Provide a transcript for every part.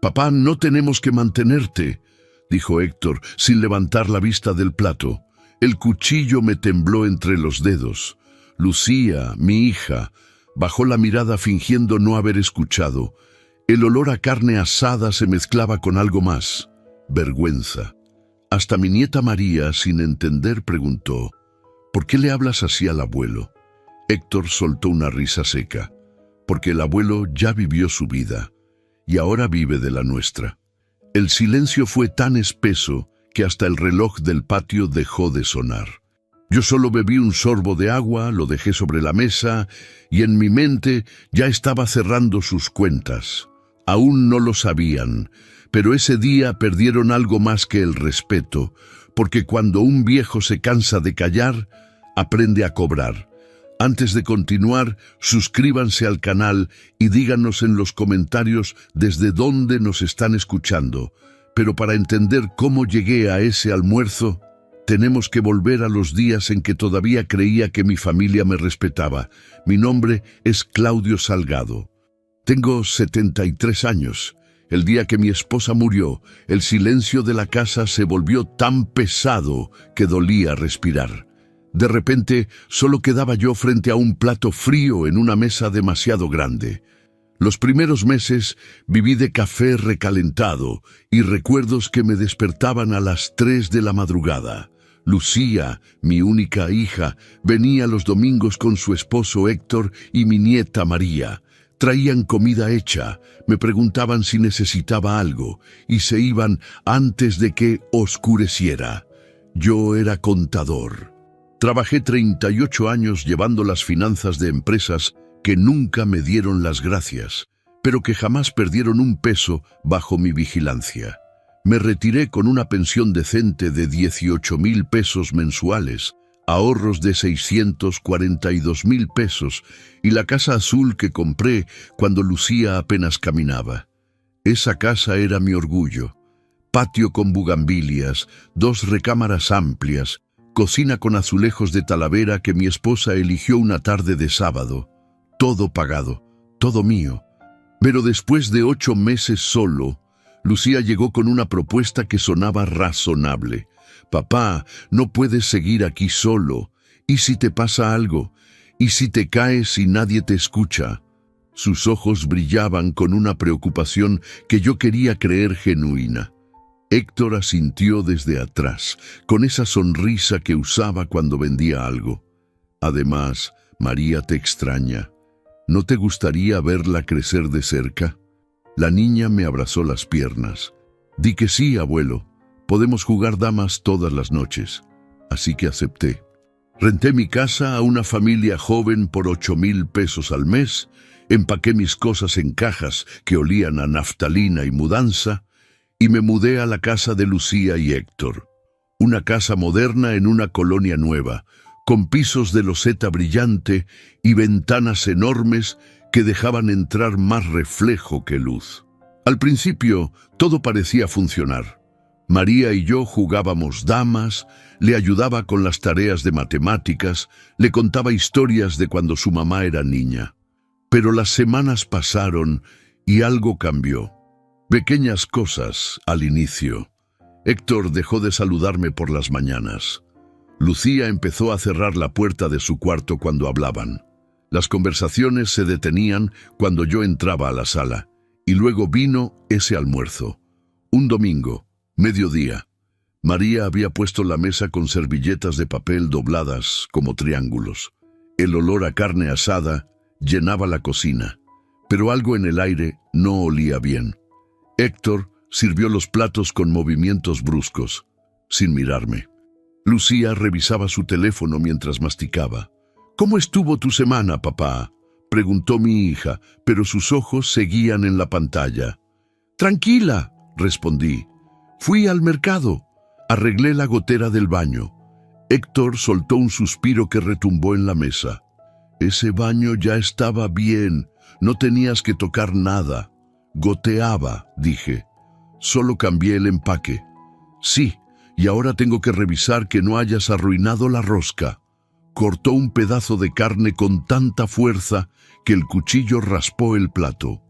«Papá, no tenemos que mantenerte», dijo Héctor, sin levantar la vista del plato. El cuchillo me tembló entre los dedos. Lucía, mi hija, bajó la mirada fingiendo no haber escuchado. El olor a carne asada se mezclaba con algo más: vergüenza. Hasta mi nieta María, sin entender, preguntó: «¿Por qué le hablas así al abuelo?». Héctor soltó una risa seca. «Porque el abuelo ya vivió su vida, y ahora vive de la nuestra». El silencio fue tan espeso que hasta el reloj del patio dejó de sonar. Yo solo bebí un sorbo de agua, lo dejé sobre la mesa, y en mi mente ya estaba cerrando sus cuentas. Aún no lo sabían, pero ese día perdieron algo más que el respeto, porque cuando un viejo se cansa de callar, aprende a cobrar. Antes de continuar, suscríbanse al canal y díganos en los comentarios desde dónde nos están escuchando. Pero para entender cómo llegué a ese almuerzo, tenemos que volver a los días en que todavía creía que mi familia me respetaba. Mi nombre es Claudio Salgado. Tengo 73 años. El día que mi esposa murió, el silencio de la casa se volvió tan pesado que dolía respirar. De repente, solo quedaba yo frente a un plato frío en una mesa demasiado grande. Los primeros meses viví de café recalentado y recuerdos que me despertaban a las 3 de la madrugada. Lucía, mi única hija, venía los domingos con su esposo Héctor y mi nieta María. Traían comida hecha, me preguntaban si necesitaba algo y se iban antes de que oscureciera. Yo era contador. Trabajé 38 años llevando las finanzas de empresas que nunca me dieron las gracias, pero que jamás perdieron un peso bajo mi vigilancia. Me retiré con una pensión decente de 18,000 pesos mensuales, ahorros de 642,000 pesos y la casa azul que compré cuando Lucía apenas caminaba. Esa casa era mi orgullo. Patio con bugambilias, 2 recámaras amplias, cocina con azulejos de Talavera que mi esposa eligió una tarde de sábado. Todo pagado, todo mío. Pero después de 8 meses solo, Lucía llegó con una propuesta que sonaba razonable. «Papá, no puedes seguir aquí solo. ¿Y si te pasa algo? ¿Y si te caes y nadie te escucha?». Sus ojos brillaban con una preocupación que yo quería creer genuina. Héctor asintió desde atrás, con esa sonrisa que usaba cuando vendía algo. «Además, María te extraña. ¿No te gustaría verla crecer de cerca?». La niña me abrazó las piernas. «Di que sí, abuelo. Podemos jugar damas todas las noches». Así que acepté. Renté mi casa a una familia joven por 8,000 pesos al mes, empaqué mis cosas en cajas que olían a naftalina y mudanza, y me mudé a la casa de Lucía y Héctor. Una casa moderna en una colonia nueva, con pisos de loseta brillante y ventanas enormes que dejaban entrar más reflejo que luz. Al principio, todo parecía funcionar. María y yo jugábamos damas, le ayudaba con las tareas de matemáticas, le contaba historias de cuando su mamá era niña. Pero las semanas pasaron y algo cambió. Pequeñas cosas al inicio. Héctor dejó de saludarme por las mañanas. Lucía empezó a cerrar la puerta de su cuarto cuando hablaban. Las conversaciones se detenían cuando yo entraba a la sala. Y luego vino ese almuerzo. Un domingo, mediodía. María había puesto la mesa con servilletas de papel dobladas como triángulos. El olor a carne asada llenaba la cocina, pero algo en el aire no olía bien. Héctor sirvió los platos con movimientos bruscos, sin mirarme. Lucía revisaba su teléfono mientras masticaba. «¿Cómo estuvo tu semana, papá?», preguntó mi hija, pero sus ojos seguían en la pantalla. «Tranquila», respondí. «Fui al mercado. Arreglé la gotera del baño». Héctor soltó un suspiro que retumbó en la mesa. «Ese baño ya estaba bien. No tenías que tocar nada». «Goteaba», dije. «Solo cambié el empaque». «Sí, y ahora tengo que revisar que no hayas arruinado la rosca». Cortó un pedazo de carne con tanta fuerza que el cuchillo raspó el plato.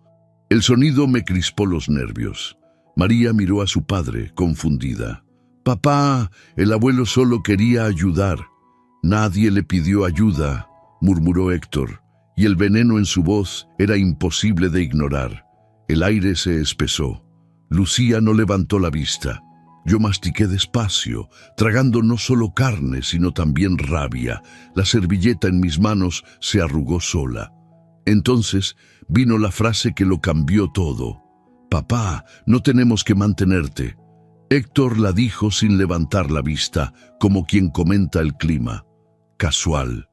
El sonido me crispó los nervios. María miró a su padre, confundida. «Papá, el abuelo solo quería ayudar». «Nadie le pidió ayuda», murmuró Héctor, y el veneno en su voz era imposible de ignorar. El aire se espesó. Lucía no levantó la vista. Yo mastiqué despacio, tragando no solo carne, sino también rabia. La servilleta en mis manos se arrugó sola. Entonces vino la frase que lo cambió todo. «Papá, no tenemos que mantenerte». Héctor la dijo sin levantar la vista, como quien comenta el clima. Casual,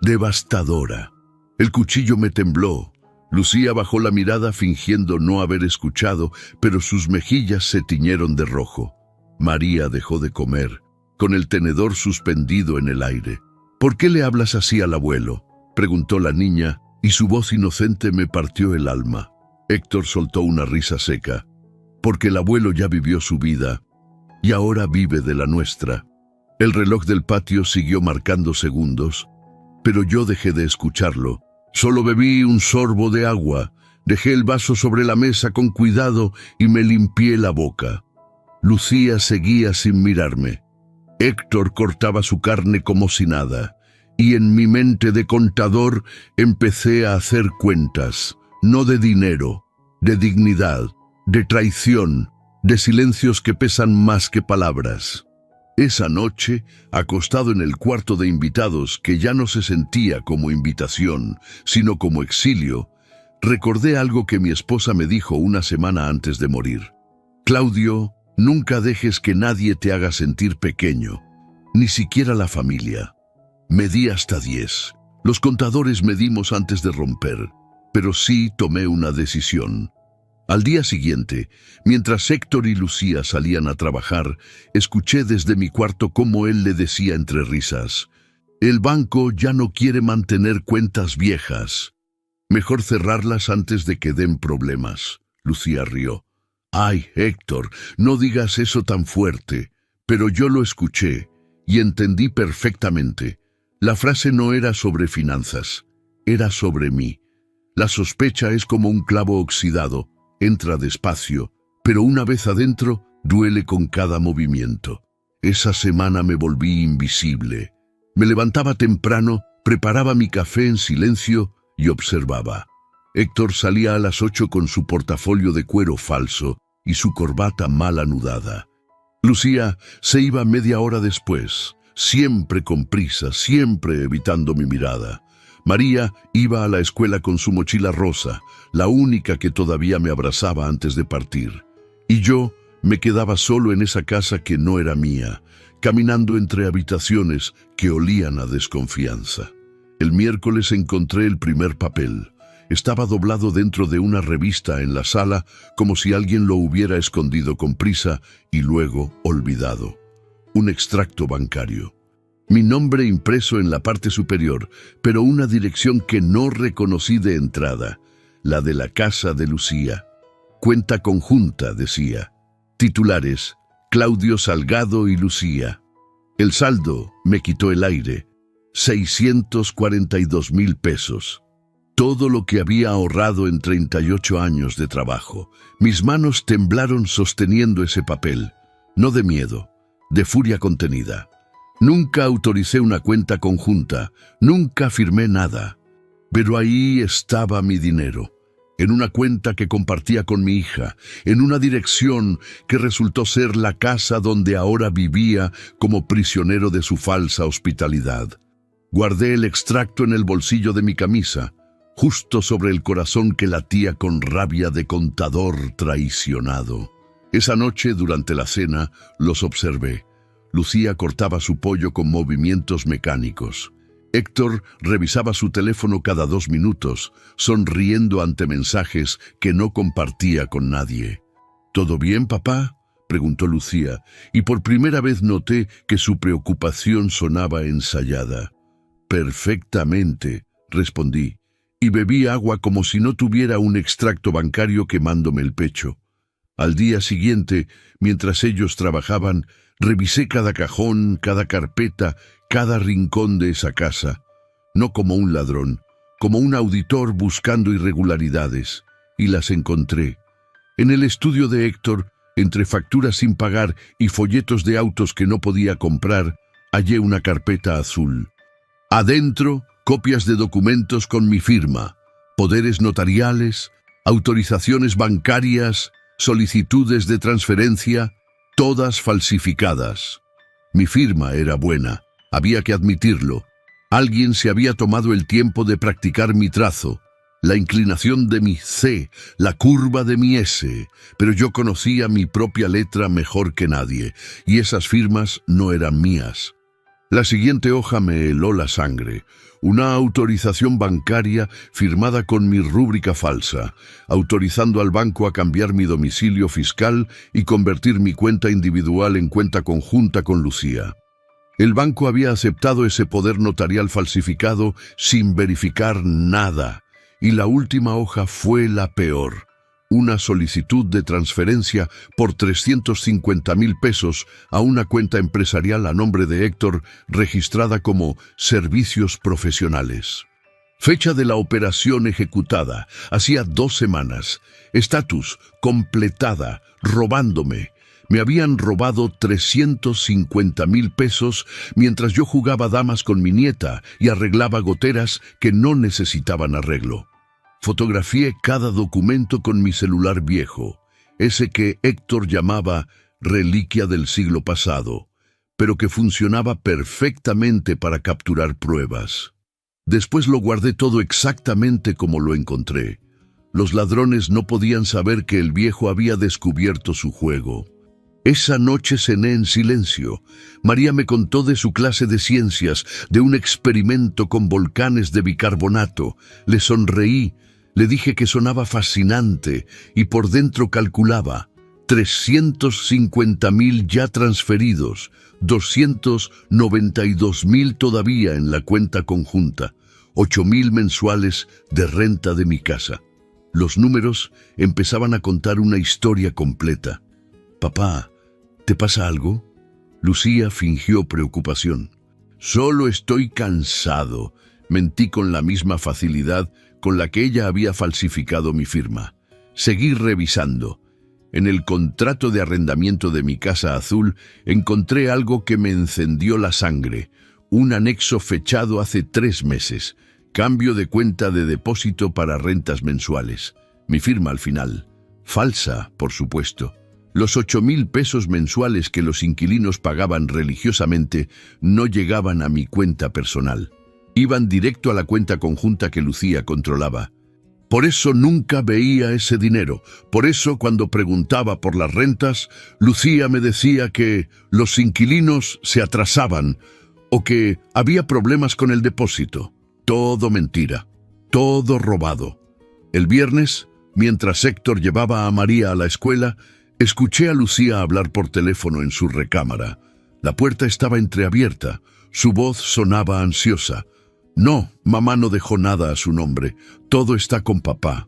devastadora. El cuchillo me tembló. Lucía bajó la mirada fingiendo no haber escuchado, pero sus mejillas se tiñeron de rojo. María dejó de comer, con el tenedor suspendido en el aire. «¿Por qué le hablas así al abuelo?», preguntó la niña, y su voz inocente me partió el alma. Héctor soltó una risa seca. «Porque el abuelo ya vivió su vida, y ahora vive de la nuestra». El reloj del patio siguió marcando segundos, pero yo dejé de escucharlo. Solo bebí un sorbo de agua, dejé el vaso sobre la mesa con cuidado y me limpié la boca. Lucía seguía sin mirarme. Héctor cortaba su carne como si nada, y en mi mente de contador empecé a hacer cuentas, no de dinero, de dignidad, de traición, de silencios que pesan más que palabras. Esa noche, acostado en el cuarto de invitados, que ya no se sentía como invitación, sino como exilio, recordé algo que mi esposa me dijo una semana antes de morir. «Claudio, nunca dejes que nadie te haga sentir pequeño, ni siquiera la familia». Medí hasta 10. Los contadores medimos antes de romper, pero sí tomé una decisión. Al día siguiente, mientras Héctor y Lucía salían a trabajar, escuché desde mi cuarto cómo él le decía entre risas: «El banco ya no quiere mantener cuentas viejas. Mejor cerrarlas antes de que den problemas». Lucía rió. «Ay, Héctor, no digas eso tan fuerte». Pero yo lo escuché y entendí perfectamente. La frase no era sobre finanzas, era sobre mí. La sospecha es como un clavo oxidado. Entra despacio, pero una vez adentro, duele con cada movimiento. Esa semana me volví invisible. Me levantaba temprano, preparaba mi café en silencio y observaba. Héctor salía a las 8 con su portafolio de cuero falso y su corbata mal anudada. Lucía se iba media hora después, siempre con prisa, siempre evitando mi mirada. María iba a la escuela con su mochila rosa, la única que todavía me abrazaba antes de partir. Y yo me quedaba solo en esa casa que no era mía, caminando entre habitaciones que olían a desconfianza. El miércoles encontré el primer papel. Estaba doblado dentro de una revista en la sala, como si alguien lo hubiera escondido con prisa y luego olvidado. Un extracto bancario. Mi nombre impreso en la parte superior, pero una dirección que no reconocí de entrada, la de la casa de Lucía. Cuenta conjunta, decía. Titulares: Claudio Salgado y Lucía. El saldo me quitó el aire. 642,000 pesos. Todo lo que había ahorrado en 38 años de trabajo. Mis manos temblaron sosteniendo ese papel. No de miedo, de furia contenida. Nunca autoricé una cuenta conjunta, nunca firmé nada. Pero ahí estaba mi dinero, en una cuenta que compartía con mi hija, en una dirección que resultó ser la casa donde ahora vivía como prisionero de su falsa hospitalidad. Guardé el extracto en el bolsillo de mi camisa, justo sobre el corazón que latía con rabia de contador traicionado. Esa noche, durante la cena, los observé. Lucía cortaba su pollo con movimientos mecánicos. Héctor revisaba su teléfono cada 2 minutos, sonriendo ante mensajes que no compartía con nadie. «¿Todo bien, papá?», preguntó Lucía, y por primera vez noté que su preocupación sonaba ensayada. «Perfectamente», respondí, y bebí agua como si no tuviera un extracto bancario quemándome el pecho. Al día siguiente, mientras ellos trabajaban, revisé cada cajón, cada carpeta, cada rincón de esa casa, no como un ladrón, como un auditor buscando irregularidades, y las encontré. En el estudio de Héctor, entre facturas sin pagar y folletos de autos que no podía comprar, hallé una carpeta azul. Adentro, copias de documentos con mi firma, poderes notariales, autorizaciones bancarias, solicitudes de transferencia, todas falsificadas. Mi firma era buena, había que admitirlo. Alguien se había tomado el tiempo de practicar mi trazo, la inclinación de mi C, la curva de mi S, pero yo conocía mi propia letra mejor que nadie, y esas firmas no eran mías. La siguiente hoja me heló la sangre. Una autorización bancaria firmada con mi rúbrica falsa, autorizando al banco a cambiar mi domicilio fiscal y convertir mi cuenta individual en cuenta conjunta con Lucía. El banco había aceptado ese poder notarial falsificado sin verificar nada, y la última hoja fue la peor. Una solicitud de transferencia por 350,000 pesos a una cuenta empresarial a nombre de Héctor, registrada como Servicios Profesionales. Fecha de la operación ejecutada, hacía 2 semanas. Estatus, completada, robándome. Me habían robado 350,000 pesos mientras yo jugaba damas con mi nieta y arreglaba goteras que no necesitaban arreglo. Fotografié cada documento con mi celular viejo, ese que Héctor llamaba reliquia del siglo pasado, pero que funcionaba perfectamente para capturar pruebas. Después lo guardé todo exactamente como lo encontré. Los ladrones no podían saber que el viejo había descubierto su juego. Esa noche cené en silencio. María me contó de su clase de ciencias, de un experimento con volcanes de bicarbonato. Le sonreí, le dije que sonaba fascinante y por dentro calculaba 350,000 ya transferidos, 292,000 todavía en la cuenta conjunta, 8,000 mensuales de renta de mi casa. Los números empezaban a contar una historia completa. «Papá, ¿te pasa algo?». Lucía fingió preocupación. «Solo estoy cansado», mentí con la misma facilidad con la que ella había falsificado mi firma. Seguí revisando. En el contrato de arrendamiento de mi casa azul encontré algo que me encendió la sangre. Un anexo fechado hace 3 meses. Cambio de cuenta de depósito para rentas mensuales. Mi firma al final. Falsa, por supuesto. Los 8,000 pesos mensuales que los inquilinos pagaban religiosamente no llegaban a mi cuenta personal. Iban directo a la cuenta conjunta que Lucía controlaba. Por eso nunca veía ese dinero. Por eso cuando preguntaba por las rentas, Lucía me decía que los inquilinos se atrasaban o que había problemas con el depósito. Todo mentira. Todo robado. El viernes, mientras Héctor llevaba a María a la escuela, escuché a Lucía hablar por teléfono en su recámara. La puerta estaba entreabierta. Su voz sonaba ansiosa. «No, mamá no dejó nada a su nombre. Todo está con papá».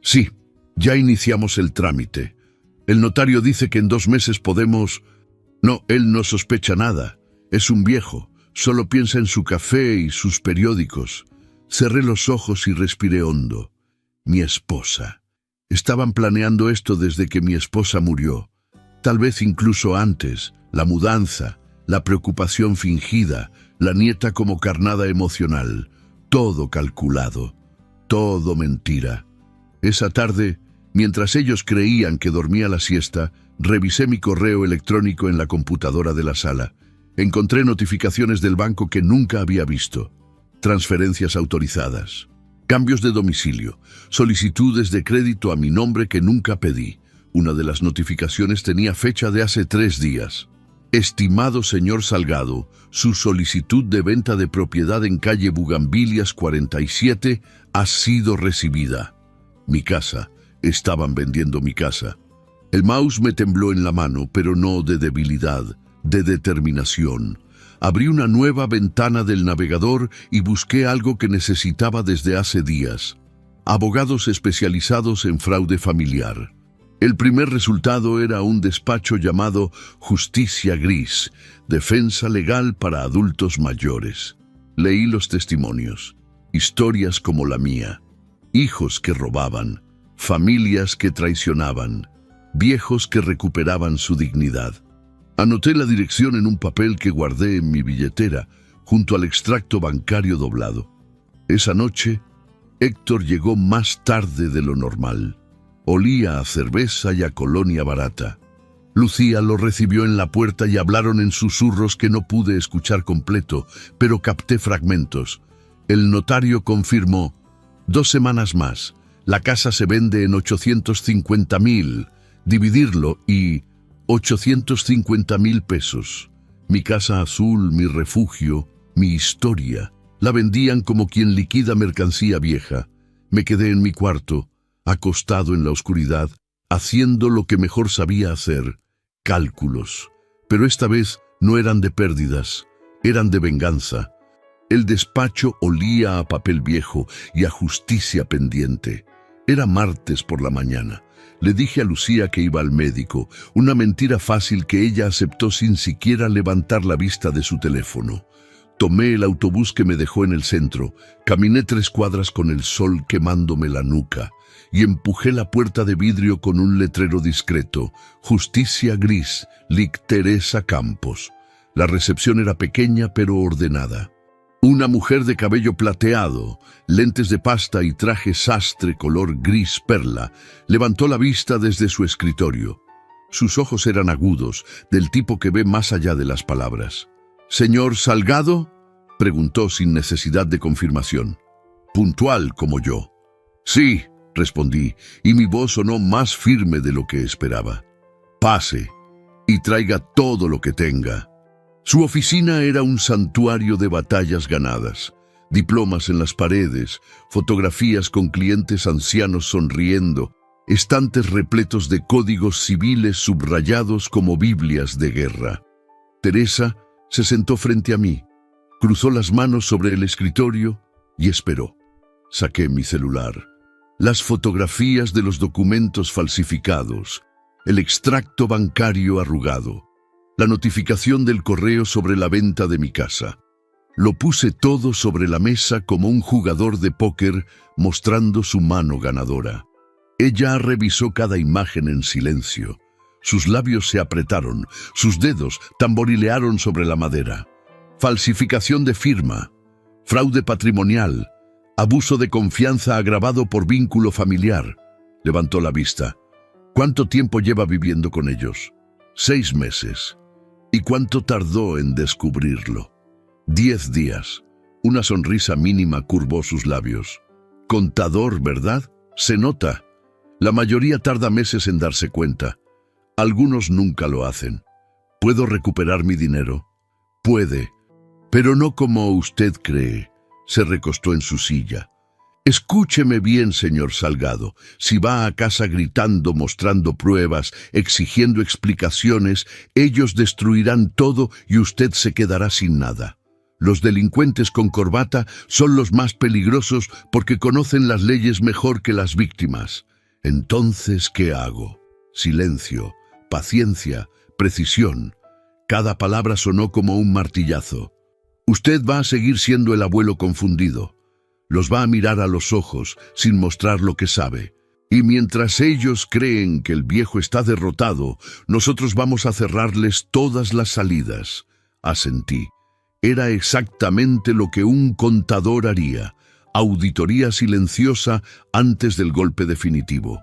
«Sí, ya iniciamos el trámite. El notario dice que en 2 meses podemos...». «No, él no sospecha nada. Es un viejo. Solo piensa en su café y sus periódicos». Cerré los ojos y respiré hondo. Mi esposa. Estaban planeando esto desde que mi esposa murió. Tal vez incluso antes. La mudanza, la preocupación fingida, la nieta como carnada emocional. Todo calculado. Todo mentira. Esa tarde, mientras ellos creían que dormía la siesta, revisé mi correo electrónico en la computadora de la sala. Encontré notificaciones del banco que nunca había visto. Transferencias autorizadas. Cambios de domicilio. Solicitudes de crédito a mi nombre que nunca pedí. Una de las notificaciones tenía fecha de hace 3 días. Estimado señor Salgado, su solicitud de venta de propiedad en calle Bugambilias 47 ha sido recibida. Mi casa. Estaban vendiendo mi casa. El mouse me tembló en la mano, pero no de debilidad, de determinación. Abrí una nueva ventana del navegador y busqué algo que necesitaba desde hace días. Abogados especializados en fraude familiar. El primer resultado era un despacho llamado Justicia Gris, defensa legal para adultos mayores. Leí los testimonios, historias como la mía, hijos que robaban, familias que traicionaban, viejos que recuperaban su dignidad. Anoté la dirección en un papel que guardé en mi billetera, junto al extracto bancario doblado. Esa noche, Héctor llegó más tarde de lo normal. Olía a cerveza y a colonia barata. Lucía lo recibió en la puerta y hablaron en susurros que no pude escuchar completo, pero capté fragmentos. El notario confirmó: 2 semanas más. La casa se vende en 850,000. Dividirlo y 850,000 pesos. Mi casa azul, mi refugio, mi historia. La vendían como quien liquida mercancía vieja. Me quedé en mi cuarto, acostado en la oscuridad, haciendo lo que mejor sabía hacer: cálculos. Pero esta vez no eran de pérdidas, eran de venganza. El despacho olía a papel viejo y a justicia pendiente. Era martes por la mañana. Le dije a Lucía que iba al médico, una mentira fácil que ella aceptó sin siquiera levantar la vista de su teléfono. Tomé el autobús que me dejó en el centro, caminé 3 cuadras con el sol quemándome la nuca y empujé la puerta de vidrio con un letrero discreto: Justicia Gris, Lic Teresa Campos. La recepción era pequeña pero ordenada. Una mujer de cabello plateado, lentes de pasta y traje sastre color gris perla, levantó la vista desde su escritorio. Sus ojos eran agudos, del tipo que ve más allá de las palabras. «¿Señor Salgado?», preguntó sin necesidad de confirmación. Puntual como yo. «Sí», respondí, y mi voz sonó más firme de lo que esperaba. «Pase y traiga todo lo que tenga». Su oficina era un santuario de batallas ganadas. Diplomas en las paredes, fotografías con clientes ancianos sonriendo, estantes repletos de códigos civiles subrayados como Biblias de guerra. Teresa se sentó frente a mí, cruzó las manos sobre el escritorio y esperó. Saqué mi celular. Las fotografías de los documentos falsificados, el extracto bancario arrugado, la notificación del correo sobre la venta de mi casa. Lo puse todo sobre la mesa como un jugador de póker mostrando su mano ganadora. Ella revisó cada imagen en silencio. Sus labios se apretaron, sus dedos tamborilearon sobre la madera. Falsificación de firma, fraude patrimonial, abuso de confianza agravado por vínculo familiar. Levantó la vista. ¿Cuánto tiempo lleva viviendo con ellos? 6 meses. ¿Y cuánto tardó en descubrirlo? 10 días. Una sonrisa mínima curvó sus labios. Contador, ¿verdad? Se nota. La mayoría tarda meses en darse cuenta. Algunos nunca lo hacen. ¿Puedo recuperar mi dinero? Puede, pero no como usted cree. Se recostó en su silla. Escúcheme bien, señor Salgado. Si va a casa gritando, mostrando pruebas, exigiendo explicaciones, ellos destruirán todo y usted se quedará sin nada. Los delincuentes con corbata son los más peligrosos porque conocen las leyes mejor que las víctimas. Entonces, ¿qué hago? Silencio, paciencia, precisión. Cada palabra sonó como un martillazo. Usted va a seguir siendo el abuelo confundido. Los va a mirar a los ojos sin mostrar lo que sabe. Y mientras ellos creen que el viejo está derrotado, nosotros vamos a cerrarles todas las salidas. Asentí. Era exactamente lo que un contador haría. Auditoría silenciosa antes del golpe definitivo.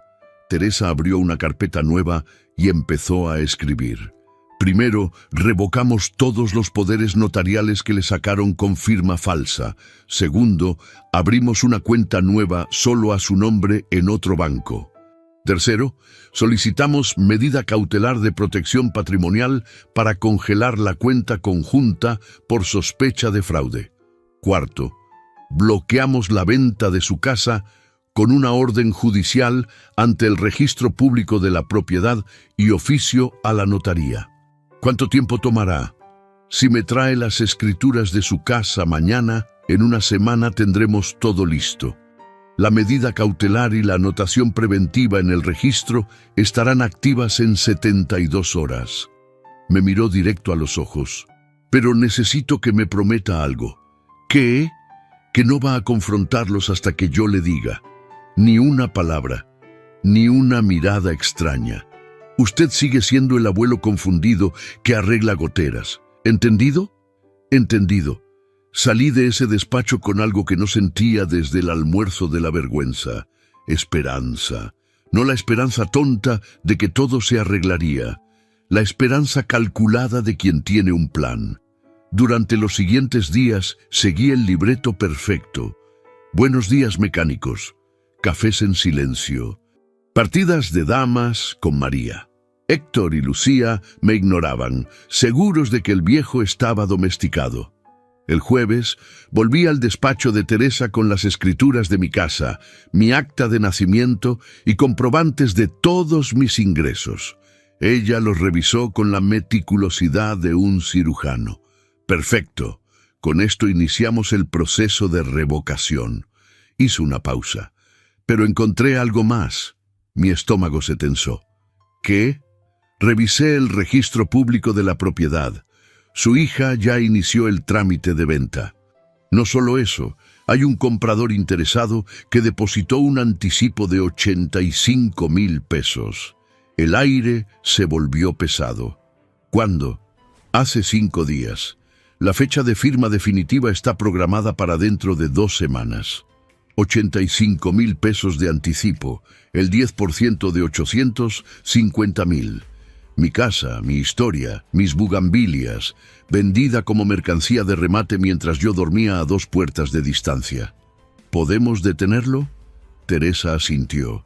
Teresa abrió una carpeta nueva y empezó a escribir. Primero, revocamos todos los poderes notariales que le sacaron con firma falsa. Segundo, abrimos una cuenta nueva solo a su nombre en otro banco. Tercero, solicitamos medida cautelar de protección patrimonial para congelar la cuenta conjunta por sospecha de fraude. Cuarto, bloqueamos la venta de su casa con una orden judicial ante el registro público de la propiedad y oficio a la notaría. ¿Cuánto tiempo tomará? Si me trae las escrituras de su casa mañana, en una semana tendremos todo listo. La medida cautelar y la anotación preventiva en el registro estarán activas en 72 horas. Me miró directo a los ojos. Pero necesito que me prometa algo. ¿Qué? Que no va a confrontarlos hasta que yo le diga. Ni una palabra. Ni una mirada extraña. Usted sigue siendo el abuelo confundido que arregla goteras. ¿Entendido? Entendido. Salí de ese despacho con algo que no sentía desde el almuerzo de la vergüenza. Esperanza. No la esperanza tonta de que todo se arreglaría. La esperanza calculada de quien tiene un plan. Durante los siguientes días seguí el libreto perfecto. Buenos días, mecánicos. Cafés en silencio. Partidas de damas con María. Héctor y Lucía me ignoraban, seguros de que el viejo estaba domesticado. El jueves volví al despacho de Teresa con las escrituras de mi casa, mi acta de nacimiento y comprobantes de todos mis ingresos. Ella los revisó con la meticulosidad de un cirujano. Perfecto. Con esto iniciamos el proceso de revocación. Hizo una pausa, pero encontré algo más. Mi estómago se tensó. ¿Qué? Revisé el registro público de la propiedad. Su hija ya inició el trámite de venta. No solo eso, hay un comprador interesado que depositó un anticipo de 85,000 pesos. El aire se volvió pesado. ¿Cuándo? Hace 5 días. La fecha de firma definitiva está programada para dentro de 2 semanas. 85,000 pesos de anticipo, el 10% de 850,000. Mi casa, mi historia, mis bugambilias, vendida como mercancía de remate mientras yo dormía a 2 puertas de distancia. ¿Podemos detenerlo? Teresa asintió.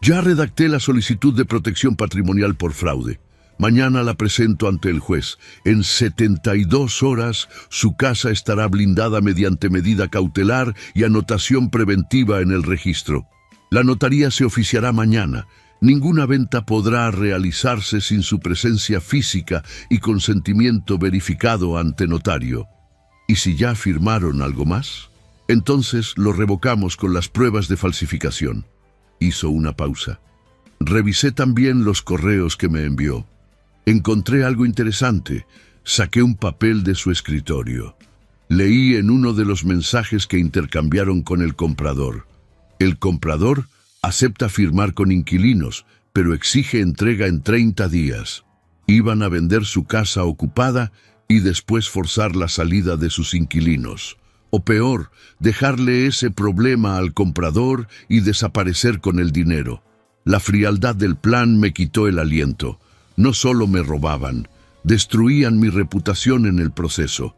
Ya redacté la solicitud de protección patrimonial por fraude. Mañana la presento ante el juez. En 72 horas, su casa estará blindada mediante medida cautelar y anotación preventiva en el registro. La notaría se oficiará mañana. Ninguna venta podrá realizarse sin su presencia física y consentimiento verificado ante notario. ¿Y si ya firmaron algo más? Entonces lo revocamos con las pruebas de falsificación. Hizo una pausa. Revisé también los correos que me envió. Encontré algo interesante. Saqué un papel de su escritorio. Leí en uno de los mensajes que intercambiaron con el comprador. El comprador acepta firmar con inquilinos, pero exige entrega en 30 días. Iban a vender su casa ocupada y después forzar la salida de sus inquilinos. O peor, dejarle ese problema al comprador y desaparecer con el dinero. La frialdad del plan me quitó el aliento. No solo me robaban, destruían mi reputación en el proceso.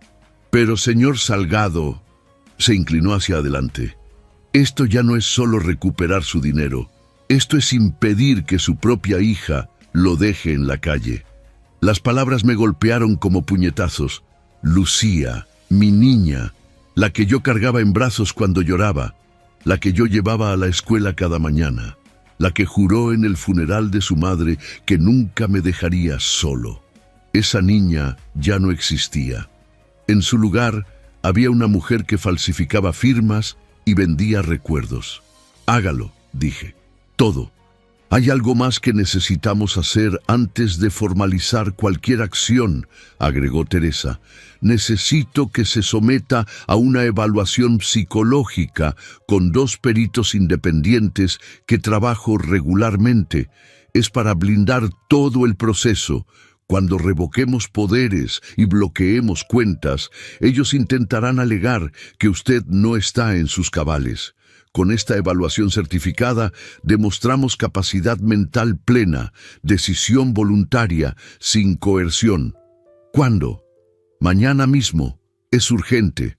Pero, señor Salgado, se inclinó hacia adelante. Esto ya no es solo recuperar su dinero. Esto es impedir que su propia hija lo deje en la calle. Las palabras me golpearon como puñetazos. Lucía, mi niña, la que yo cargaba en brazos cuando lloraba, la que yo llevaba a la escuela cada mañana, la que juró en el funeral de su madre que nunca me dejaría solo. Esa niña ya no existía. En su lugar había una mujer que falsificaba firmas y vendía recuerdos. Hágalo, dije. Todo. Hay algo más que necesitamos hacer antes de formalizar cualquier acción, agregó Teresa. Necesito que se someta a una evaluación psicológica con 2 peritos independientes que trabajo regularmente. Es para blindar todo el proceso. Cuando revoquemos poderes y bloqueemos cuentas, ellos intentarán alegar que usted no está en sus cabales. Con esta evaluación certificada, demostramos capacidad mental plena, decisión voluntaria, sin coerción. ¿Cuándo? Mañana mismo. Es urgente.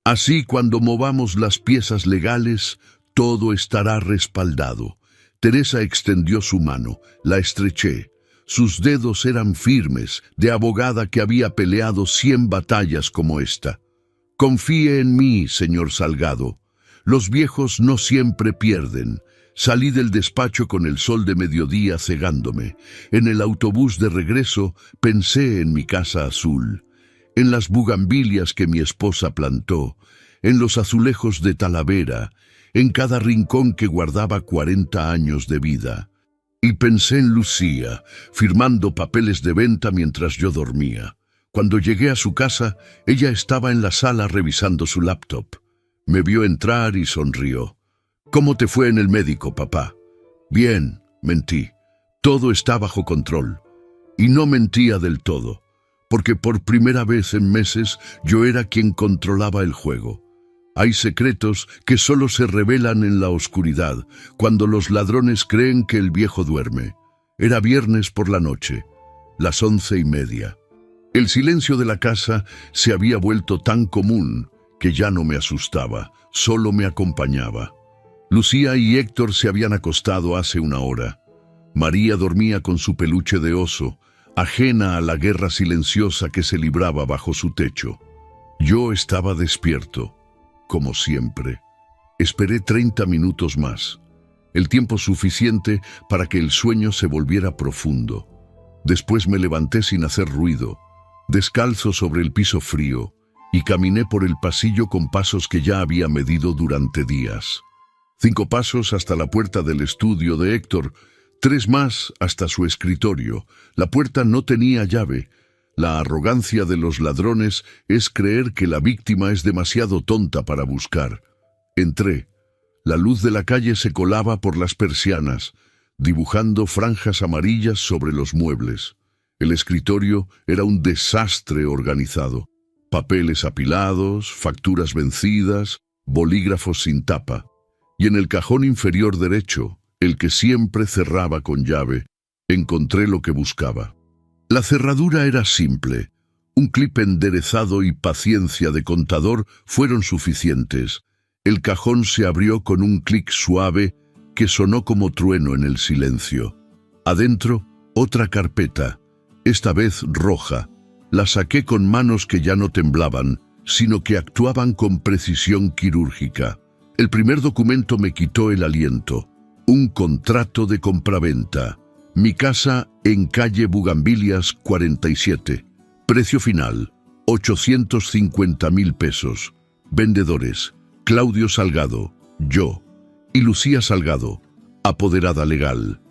Así, cuando movamos las piezas legales, todo estará respaldado. Teresa extendió su mano. La estreché. Sus dedos eran firmes, de abogada que había peleado 100 batallas como esta. Confíe en mí, señor Salgado. Los viejos no siempre pierden. Salí del despacho con el sol de mediodía cegándome. En el autobús de regreso pensé en mi casa azul, en las bugambilias que mi esposa plantó, en los azulejos de Talavera, en cada rincón que guardaba 40 años de vida. Y pensé en Lucía, firmando papeles de venta mientras yo dormía. Cuando llegué a su casa, ella estaba en la sala revisando su laptop. Me vio entrar y sonrió. «¿Cómo te fue en el médico, papá?» Bien, mentí. Todo está bajo control. Y no mentía del todo, porque por primera vez en meses yo era quien controlaba el juego. Hay secretos que solo se revelan en la oscuridad, cuando los ladrones creen que el viejo duerme. Era viernes por la noche, las 11:30. El silencio de la casa se había vuelto tan común que ya no me asustaba, solo me acompañaba. Lucía y Héctor se habían acostado hace una hora. María dormía con su peluche de oso, ajena a la guerra silenciosa que se libraba bajo su techo. Yo estaba despierto, como siempre. Esperé 30 minutos más, el tiempo suficiente para que el sueño se volviera profundo. Después me levanté sin hacer ruido, descalzo sobre el piso frío, y caminé por el pasillo con pasos que ya había medido durante días. 5 pasos hasta la puerta del estudio de Héctor, 3 más hasta su escritorio. La puerta no tenía llave. La arrogancia de los ladrones es creer que la víctima es demasiado tonta para buscar. Entré. La luz de la calle se colaba por las persianas, dibujando franjas amarillas sobre los muebles. El escritorio era un desastre organizado. Papeles apilados, facturas vencidas, bolígrafos sin tapa. Y en el cajón inferior derecho, el que siempre cerraba con llave, encontré lo que buscaba. La cerradura era simple. Un clip enderezado y paciencia de contador fueron suficientes. El cajón se abrió con un clic suave que sonó como trueno en el silencio. Adentro, otra carpeta, esta vez roja. La saqué con manos que ya no temblaban, sino que actuaban con precisión quirúrgica. El primer documento me quitó el aliento. Un contrato de compraventa. Mi casa en calle Bugambilias 47. Precio final, 850.000 pesos. Vendedores, Claudio Salgado, yo, y Lucía Salgado, apoderada legal.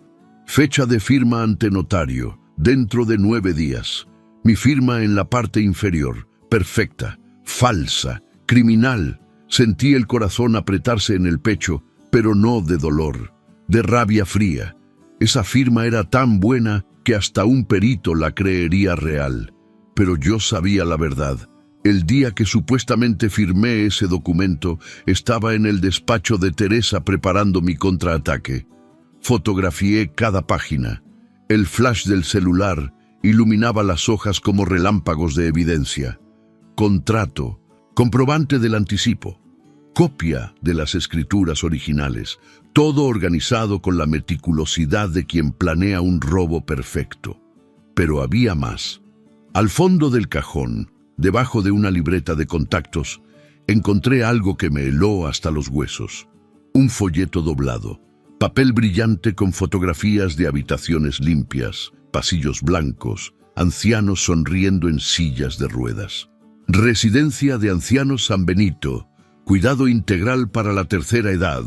Fecha de firma ante notario, dentro de 9 días. Mi firma en la parte inferior, perfecta, falsa, criminal. Sentí el corazón apretarse en el pecho, pero no de dolor, de rabia fría. Esa firma era tan buena que hasta un perito la creería real. Pero yo sabía la verdad. El día que supuestamente firmé ese documento, estaba en el despacho de Teresa preparando mi contraataque. Fotografié cada página. El flash del celular iluminaba las hojas como relámpagos de evidencia. Contrato, comprobante del anticipo, copia de las escrituras originales, todo organizado con la meticulosidad de quien planea un robo perfecto. Pero había más. Al fondo del cajón, debajo de una libreta de contactos, encontré algo que me heló hasta los huesos. Un folleto doblado, papel brillante con fotografías de habitaciones limpias, pasillos blancos, ancianos sonriendo en sillas de ruedas. Residencia de Ancianos San Benito, cuidado integral para la tercera edad,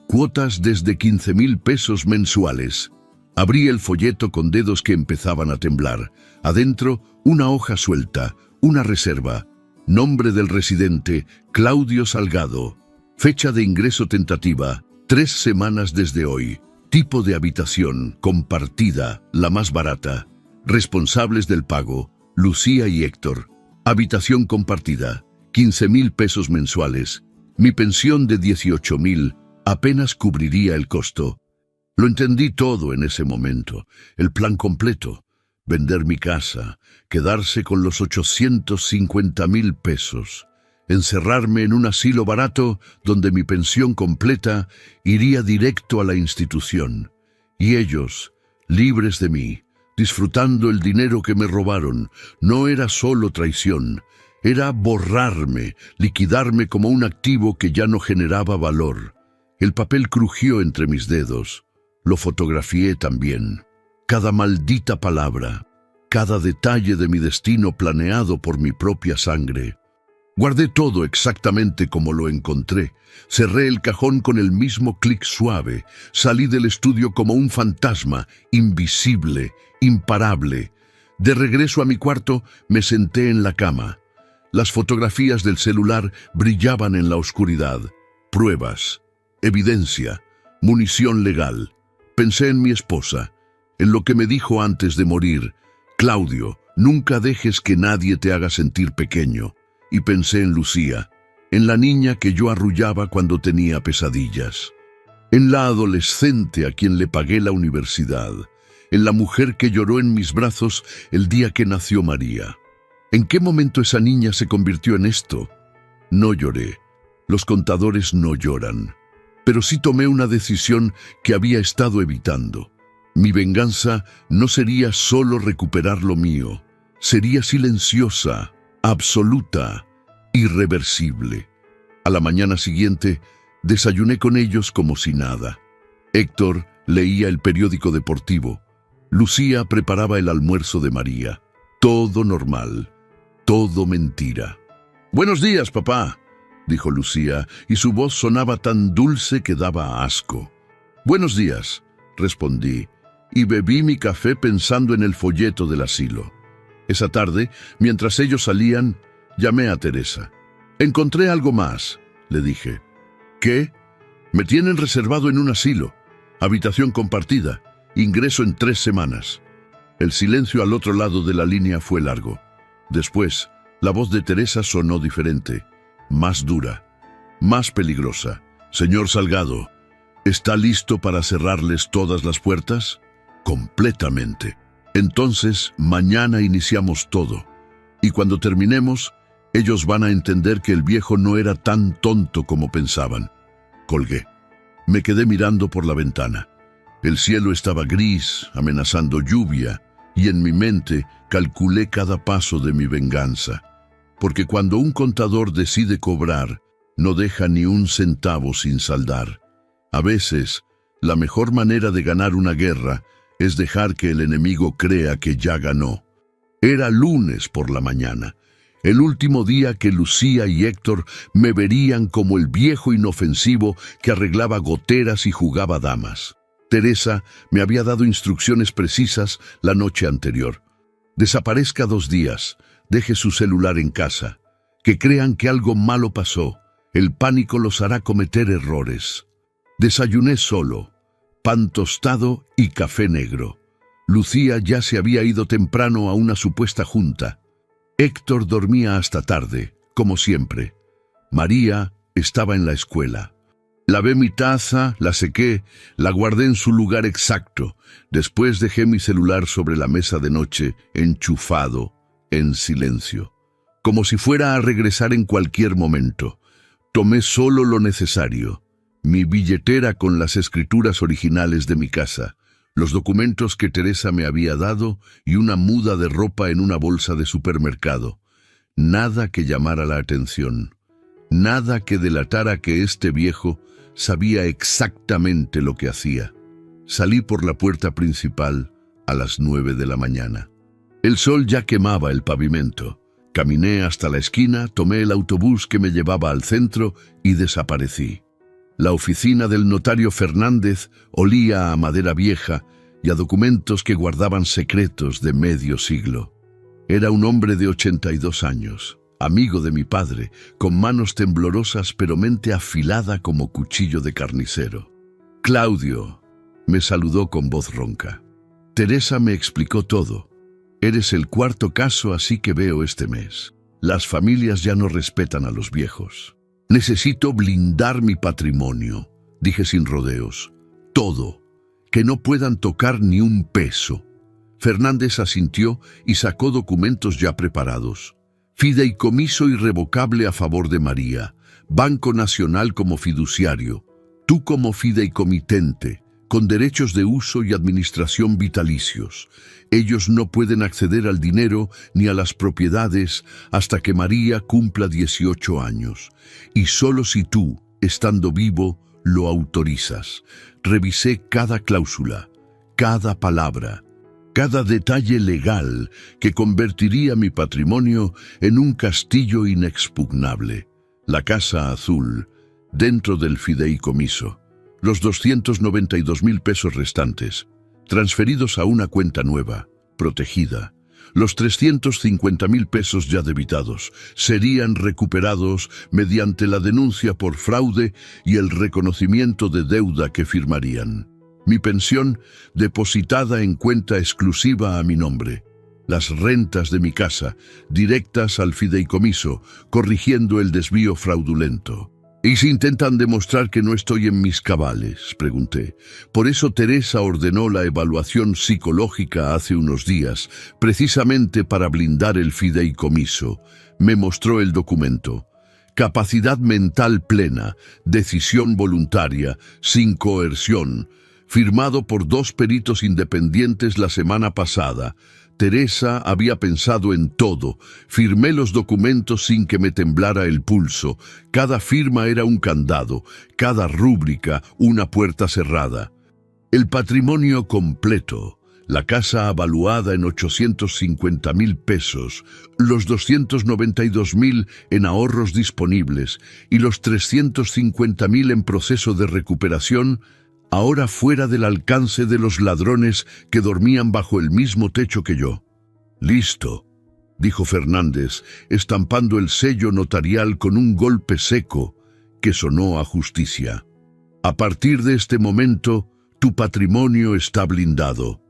cuotas desde 15.000 pesos mensuales. Abrí el folleto con dedos que empezaban a temblar. Adentro, una hoja suelta, una reserva. Nombre del residente, Claudio Salgado. Fecha de ingreso tentativa, 3 semanas desde hoy. Tipo de habitación, compartida, la más barata. Responsables del pago, Lucía y Héctor. Habitación compartida, 15.000 pesos mensuales. Mi pensión de 18.000 apenas cubriría el costo. Lo entendí todo en ese momento, el plan completo. Vender mi casa, quedarse con los 850.000 pesos, encerrarme en un asilo barato donde mi pensión completa iría directo a la institución. Y ellos, libres de mí, disfrutando el dinero que me robaron, no era solo traición, era borrarme, liquidarme como un activo que ya no generaba valor. El papel crujió entre mis dedos. Lo fotografié también. Cada maldita palabra, cada detalle de mi destino planeado por mi propia sangre. Guardé todo exactamente como lo encontré. Cerré el cajón con el mismo clic suave. Salí del estudio como un fantasma, invisible, imparable. De regreso a mi cuarto, me senté en la cama. Las fotografías del celular brillaban en la oscuridad. Pruebas, evidencia, munición legal. Pensé en mi esposa, en lo que me dijo antes de morir: Claudio, nunca dejes que nadie te haga sentir pequeño. Y pensé en Lucía, en la niña que yo arrullaba cuando tenía pesadillas, en la adolescente a quien le pagué la universidad, en la mujer que lloró en mis brazos el día que nació María. ¿En qué momento esa niña se convirtió en esto? No lloré. Los contadores no lloran. Pero sí tomé una decisión que había estado evitando. Mi venganza no sería solo recuperar lo mío. Sería silenciosa, absoluta, irreversible. A la mañana siguiente, desayuné con ellos como si nada. Héctor leía el periódico deportivo. Lucía preparaba el almuerzo de María. Todo normal, todo mentira. «Buenos días, papá», dijo Lucía, y su voz sonaba tan dulce que daba asco. «Buenos días», respondí, y bebí mi café pensando en el folleto del asilo. Esa tarde, mientras ellos salían, llamé a Teresa. «Encontré algo más», le dije. «¿Qué?» «Me tienen reservado en un asilo. Habitación compartida. Ingreso en 3 semanas». El silencio al otro lado de la línea fue largo. Después, la voz de Teresa sonó diferente, más dura, más peligrosa. «Señor Salgado, ¿está listo para cerrarles todas las puertas?» «Completamente. Entonces, mañana iniciamos todo. Y cuando terminemos, ellos van a entender que el viejo no era tan tonto como pensaban». Colgué. Me quedé mirando por la ventana. El cielo estaba gris, amenazando lluvia, y en mi mente calculé cada paso de mi venganza. Porque cuando un contador decide cobrar, no deja ni un centavo sin saldar. A veces, la mejor manera de ganar una guerra es dejar que el enemigo crea que ya ganó. Era lunes por la mañana, el último día que Lucía y Héctor me verían como el viejo inofensivo que arreglaba goteras y jugaba damas. Teresa me había dado instrucciones precisas la noche anterior. Desaparezca 2 días, deje su celular en casa. Que crean que algo malo pasó, el pánico los hará cometer errores. Desayuné solo, pan tostado y café negro. Lucía ya se había ido temprano a una supuesta junta. Héctor dormía hasta tarde, como siempre. María estaba en la escuela. Lavé mi taza, la sequé, la guardé en su lugar exacto. Después dejé mi celular sobre la mesa de noche, enchufado, en silencio. Como si fuera a regresar en cualquier momento. Tomé solo lo necesario. Mi billetera con las escrituras originales de mi casa, los documentos que Teresa me había dado y una muda de ropa en una bolsa de supermercado. Nada que llamara la atención. Nada que delatara que este viejo sabía exactamente lo que hacía. Salí por la puerta principal a las 9 de la mañana. El sol ya quemaba el pavimento. Caminé hasta la esquina, tomé el autobús que me llevaba al centro y desaparecí. La oficina del notario Fernández olía a madera vieja y a documentos que guardaban secretos de medio siglo. Era un hombre de 82 años. Amigo de mi padre, con manos temblorosas pero mente afilada como cuchillo de carnicero. «Claudio», me saludó con voz ronca. «Teresa me explicó todo. Eres el 4.º caso así que veo este mes. Las familias ya no respetan a los viejos. Necesito blindar mi patrimonio», dije sin rodeos. «Todo. Que no puedan tocar ni un peso». Fernández asintió y sacó documentos ya preparados. Fideicomiso irrevocable a favor de María, Banco Nacional como fiduciario, tú como fideicomitente, con derechos de uso y administración vitalicios. Ellos no pueden acceder al dinero ni a las propiedades hasta que María cumpla 18 años. Y solo si tú, estando vivo, lo autorizas. Revisé cada cláusula, cada palabra, cada detalle legal que convertiría mi patrimonio en un castillo inexpugnable. La Casa Azul, dentro del fideicomiso. Los 292.000 pesos restantes, transferidos a una cuenta nueva, protegida. Los 350.000 pesos ya debitados serían recuperados mediante la denuncia por fraude y el reconocimiento de deuda que firmarían. Mi pensión depositada en cuenta exclusiva a mi nombre. Las rentas de mi casa, directas al fideicomiso, corrigiendo el desvío fraudulento. ¿Y si intentan demostrar que no estoy en mis cabales?, pregunté. Por eso Teresa ordenó la evaluación psicológica hace unos días, precisamente para blindar el fideicomiso. Me mostró el documento. Capacidad mental plena, decisión voluntaria, sin coerción, firmado por 2 peritos independientes la semana pasada. Teresa había pensado en todo. Firmé los documentos sin que me temblara el pulso. Cada firma era un candado, cada rúbrica una puerta cerrada. El patrimonio completo, la casa avaluada en 850,000 pesos, los 292,000 en ahorros disponibles y los 350,000 en proceso de recuperación, ahora fuera del alcance de los ladrones que dormían bajo el mismo techo que yo. «Listo», dijo Fernández, estampando el sello notarial con un golpe seco que sonó a justicia. «A partir de este momento, tu patrimonio está blindado.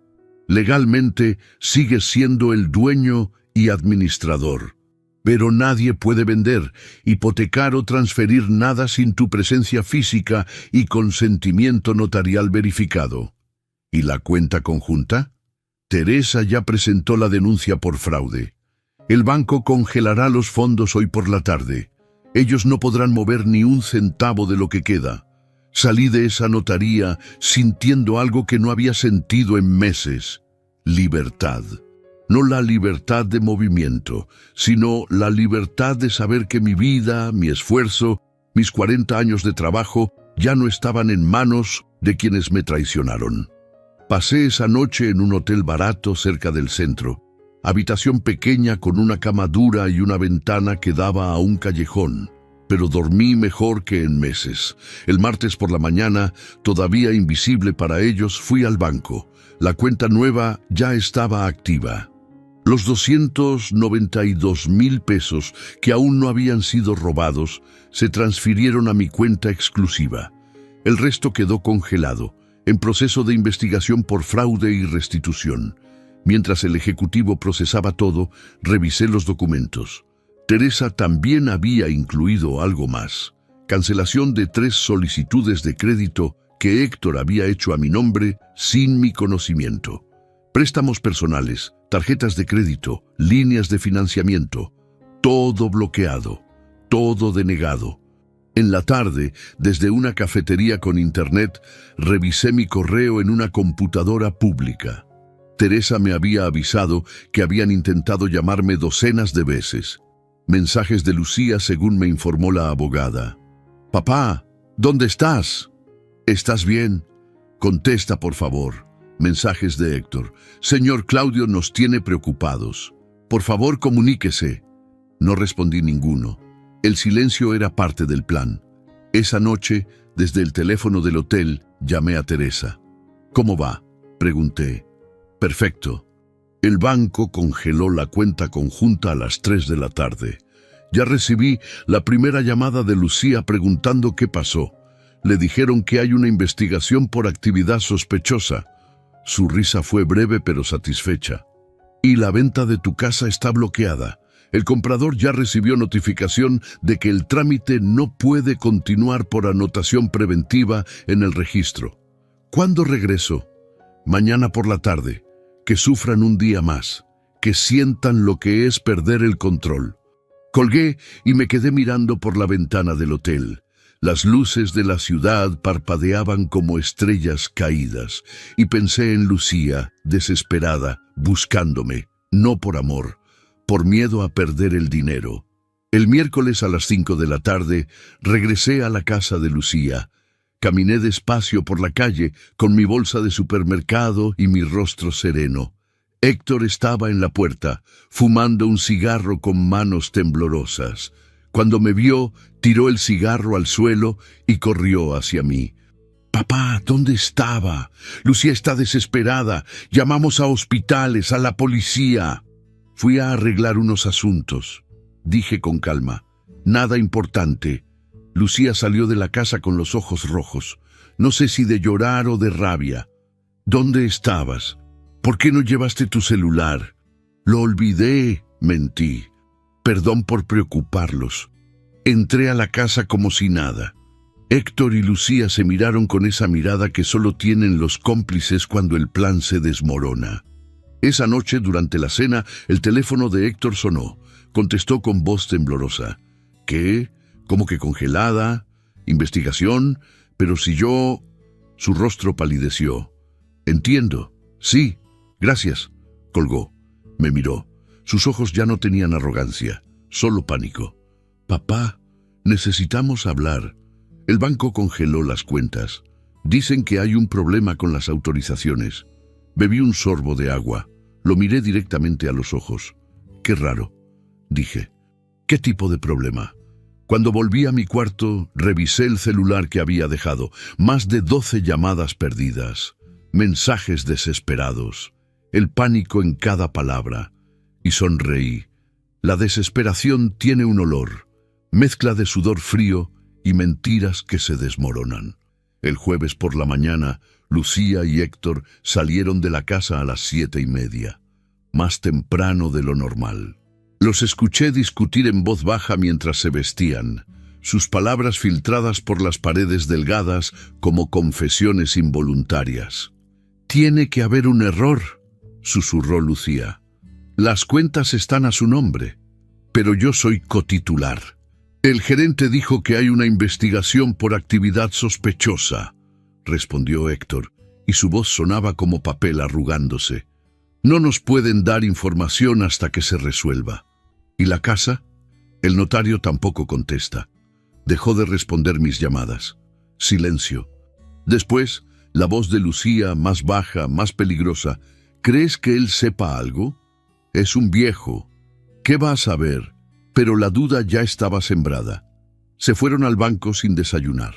Legalmente, sigues siendo el dueño y administrador. Pero nadie puede vender, hipotecar o transferir nada sin tu presencia física y consentimiento notarial verificado». ¿Y la cuenta conjunta? Teresa ya presentó la denuncia por fraude. El banco congelará los fondos hoy por la tarde. Ellos no podrán mover ni un centavo de lo que queda. Salí de esa notaría sintiendo algo que no había sentido en meses. Libertad. No la libertad de movimiento, sino la libertad de saber que mi vida, mi esfuerzo, mis 40 años de trabajo ya no estaban en manos de quienes me traicionaron. Pasé esa noche en un hotel barato cerca del centro, habitación pequeña con una cama dura y una ventana que daba a un callejón, pero dormí mejor que en meses. El martes por la mañana, todavía invisible para ellos, fui al banco. La cuenta nueva ya estaba activa. Los 292,000 pesos que aún no habían sido robados se transfirieron a mi cuenta exclusiva. El resto quedó congelado, en proceso de investigación por fraude y restitución. Mientras el ejecutivo procesaba todo, revisé los documentos. Teresa también había incluido algo más. Cancelación de 3 solicitudes de crédito que Héctor había hecho a mi nombre sin mi conocimiento. Préstamos personales, tarjetas de crédito, líneas de financiamiento, todo bloqueado, todo denegado. En la tarde, desde una cafetería con internet, revisé mi correo en una computadora pública. Teresa me había avisado que habían intentado llamarme docenas de veces. Mensajes de Lucía, según me informó la abogada. «Papá, ¿dónde estás? ¿Estás bien? Contesta, por favor». Mensajes de Héctor. «Señor Claudio nos tiene preocupados. Por favor, comuníquese». No respondí ninguno. El silencio era parte del plan. Esa noche, desde el teléfono del hotel, llamé a Teresa. «¿Cómo va?», pregunté. «Perfecto». El banco congeló la cuenta conjunta a las 3 de la tarde. Ya recibí la primera llamada de Lucía preguntando qué pasó. Le dijeron que hay una investigación por actividad sospechosa. Su risa fue breve pero satisfecha. «Y la venta de tu casa está bloqueada. El comprador ya recibió notificación de que el trámite no puede continuar por anotación preventiva en el registro. ¿Cuándo regreso?» «Mañana por la tarde. Que sufran un día más. Que sientan lo que es perder el control». Colgué y me quedé mirando por la ventana del hotel. Las luces de la ciudad parpadeaban como estrellas caídas, y pensé en Lucía, desesperada, buscándome, no por amor, por miedo a perder el dinero. El miércoles a las 5 de la tarde regresé a la casa de Lucía. Caminé despacio por la calle con mi bolsa de supermercado y mi rostro sereno. Héctor estaba en la puerta, fumando un cigarro con manos temblorosas. Cuando me vio, tiró el cigarro al suelo y corrió hacia mí. «Papá, ¿dónde estaba? Lucía está desesperada. Llamamos a hospitales, a la policía». «Fui a arreglar unos asuntos», dije con calma. «Nada importante». Lucía salió de la casa con los ojos rojos. No sé si de llorar o de rabia. ¿Dónde estabas? ¿Por qué no llevaste tu celular? Lo olvidé, mentí. Perdón por preocuparlos. Entré a la casa como si nada. Héctor y Lucía se miraron con esa mirada que solo tienen los cómplices cuando el plan se desmorona. Esa noche, durante la cena, el teléfono de Héctor sonó. Contestó con voz temblorosa. ¿Qué? ¿Cómo que congelada? ¿Investigación? Pero si yo... Su rostro palideció. Entiendo. Sí. Gracias. Colgó. Me miró. Sus ojos ya no tenían arrogancia, solo pánico. Papá, necesitamos hablar. El banco congeló las cuentas. Dicen que hay un problema con las autorizaciones. Bebí un sorbo de agua. Lo miré directamente a los ojos. Qué raro, dije. ¿Qué tipo de problema? Cuando volví a mi cuarto, revisé el celular que había dejado. Más de 12 llamadas perdidas, mensajes desesperados, el pánico en cada palabra. Y sonreí. La desesperación tiene un olor, mezcla de sudor frío y mentiras que se desmoronan. El jueves por la mañana, Lucía y Héctor salieron de la casa a las 7:30, más temprano de lo normal. Los escuché discutir en voz baja mientras se vestían, sus palabras filtradas por las paredes delgadas como confesiones involuntarias. «Tiene que haber un error», susurró Lucía. «Las cuentas están a su nombre, pero yo soy cotitular. El gerente dijo que hay una investigación por actividad sospechosa», respondió Héctor, y su voz sonaba como papel arrugándose. «No nos pueden dar información hasta que se resuelva». ¿Y la casa? El notario tampoco contesta. Dejó de responder mis llamadas. Silencio. Después, la voz de Lucía, más baja, más peligrosa. ¿Crees que él sepa algo? Es un viejo. ¿Qué va a saber? Pero la duda ya estaba sembrada. Se fueron al banco sin desayunar.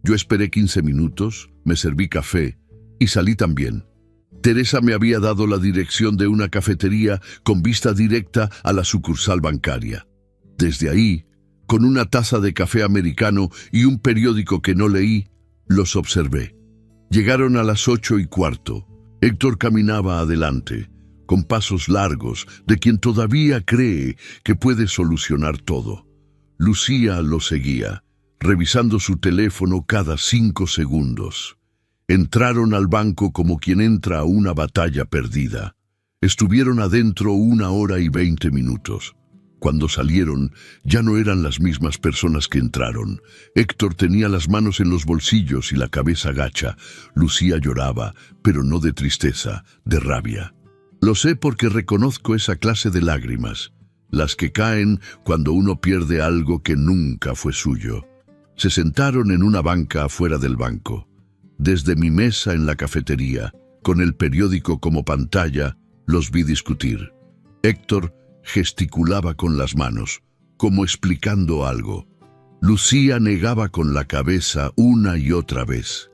Yo esperé 15 minutos, me serví café y salí también. Teresa me había dado la dirección de una cafetería con vista directa a la sucursal bancaria. Desde ahí, con una taza de café americano y un periódico que no leí, los observé. Llegaron a las 8:15. Héctor caminaba adelante, con pasos largos, de quien todavía cree que puede solucionar todo. Lucía lo seguía, revisando su teléfono cada 5 segundos. Entraron al banco como quien entra a una batalla perdida. Estuvieron adentro 1 hora y 20 minutos. Cuando salieron, ya no eran las mismas personas que entraron. Héctor tenía las manos en los bolsillos y la cabeza gacha. Lucía lloraba, pero no de tristeza, de rabia. Lo sé porque reconozco esa clase de lágrimas, las que caen cuando uno pierde algo que nunca fue suyo. Se sentaron en una banca afuera del banco. Desde mi mesa en la cafetería, con el periódico como pantalla, los vi discutir. Héctor gesticulaba con las manos, como explicando algo. Lucía negaba con la cabeza una y otra vez.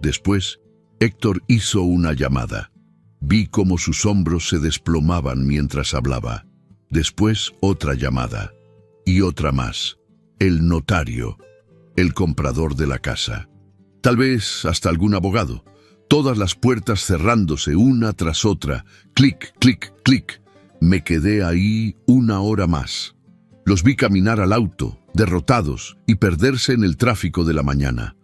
Después, Héctor hizo una llamada. Vi cómo sus hombros se desplomaban mientras hablaba. Después, otra llamada. Y otra más. El notario, el comprador de la casa. Tal vez hasta algún abogado. Todas las puertas cerrándose una tras otra. Clic, clic, clic. Me quedé ahí 1 hora más. Los vi caminar al auto, derrotados, y perderse en el tráfico de la mañana.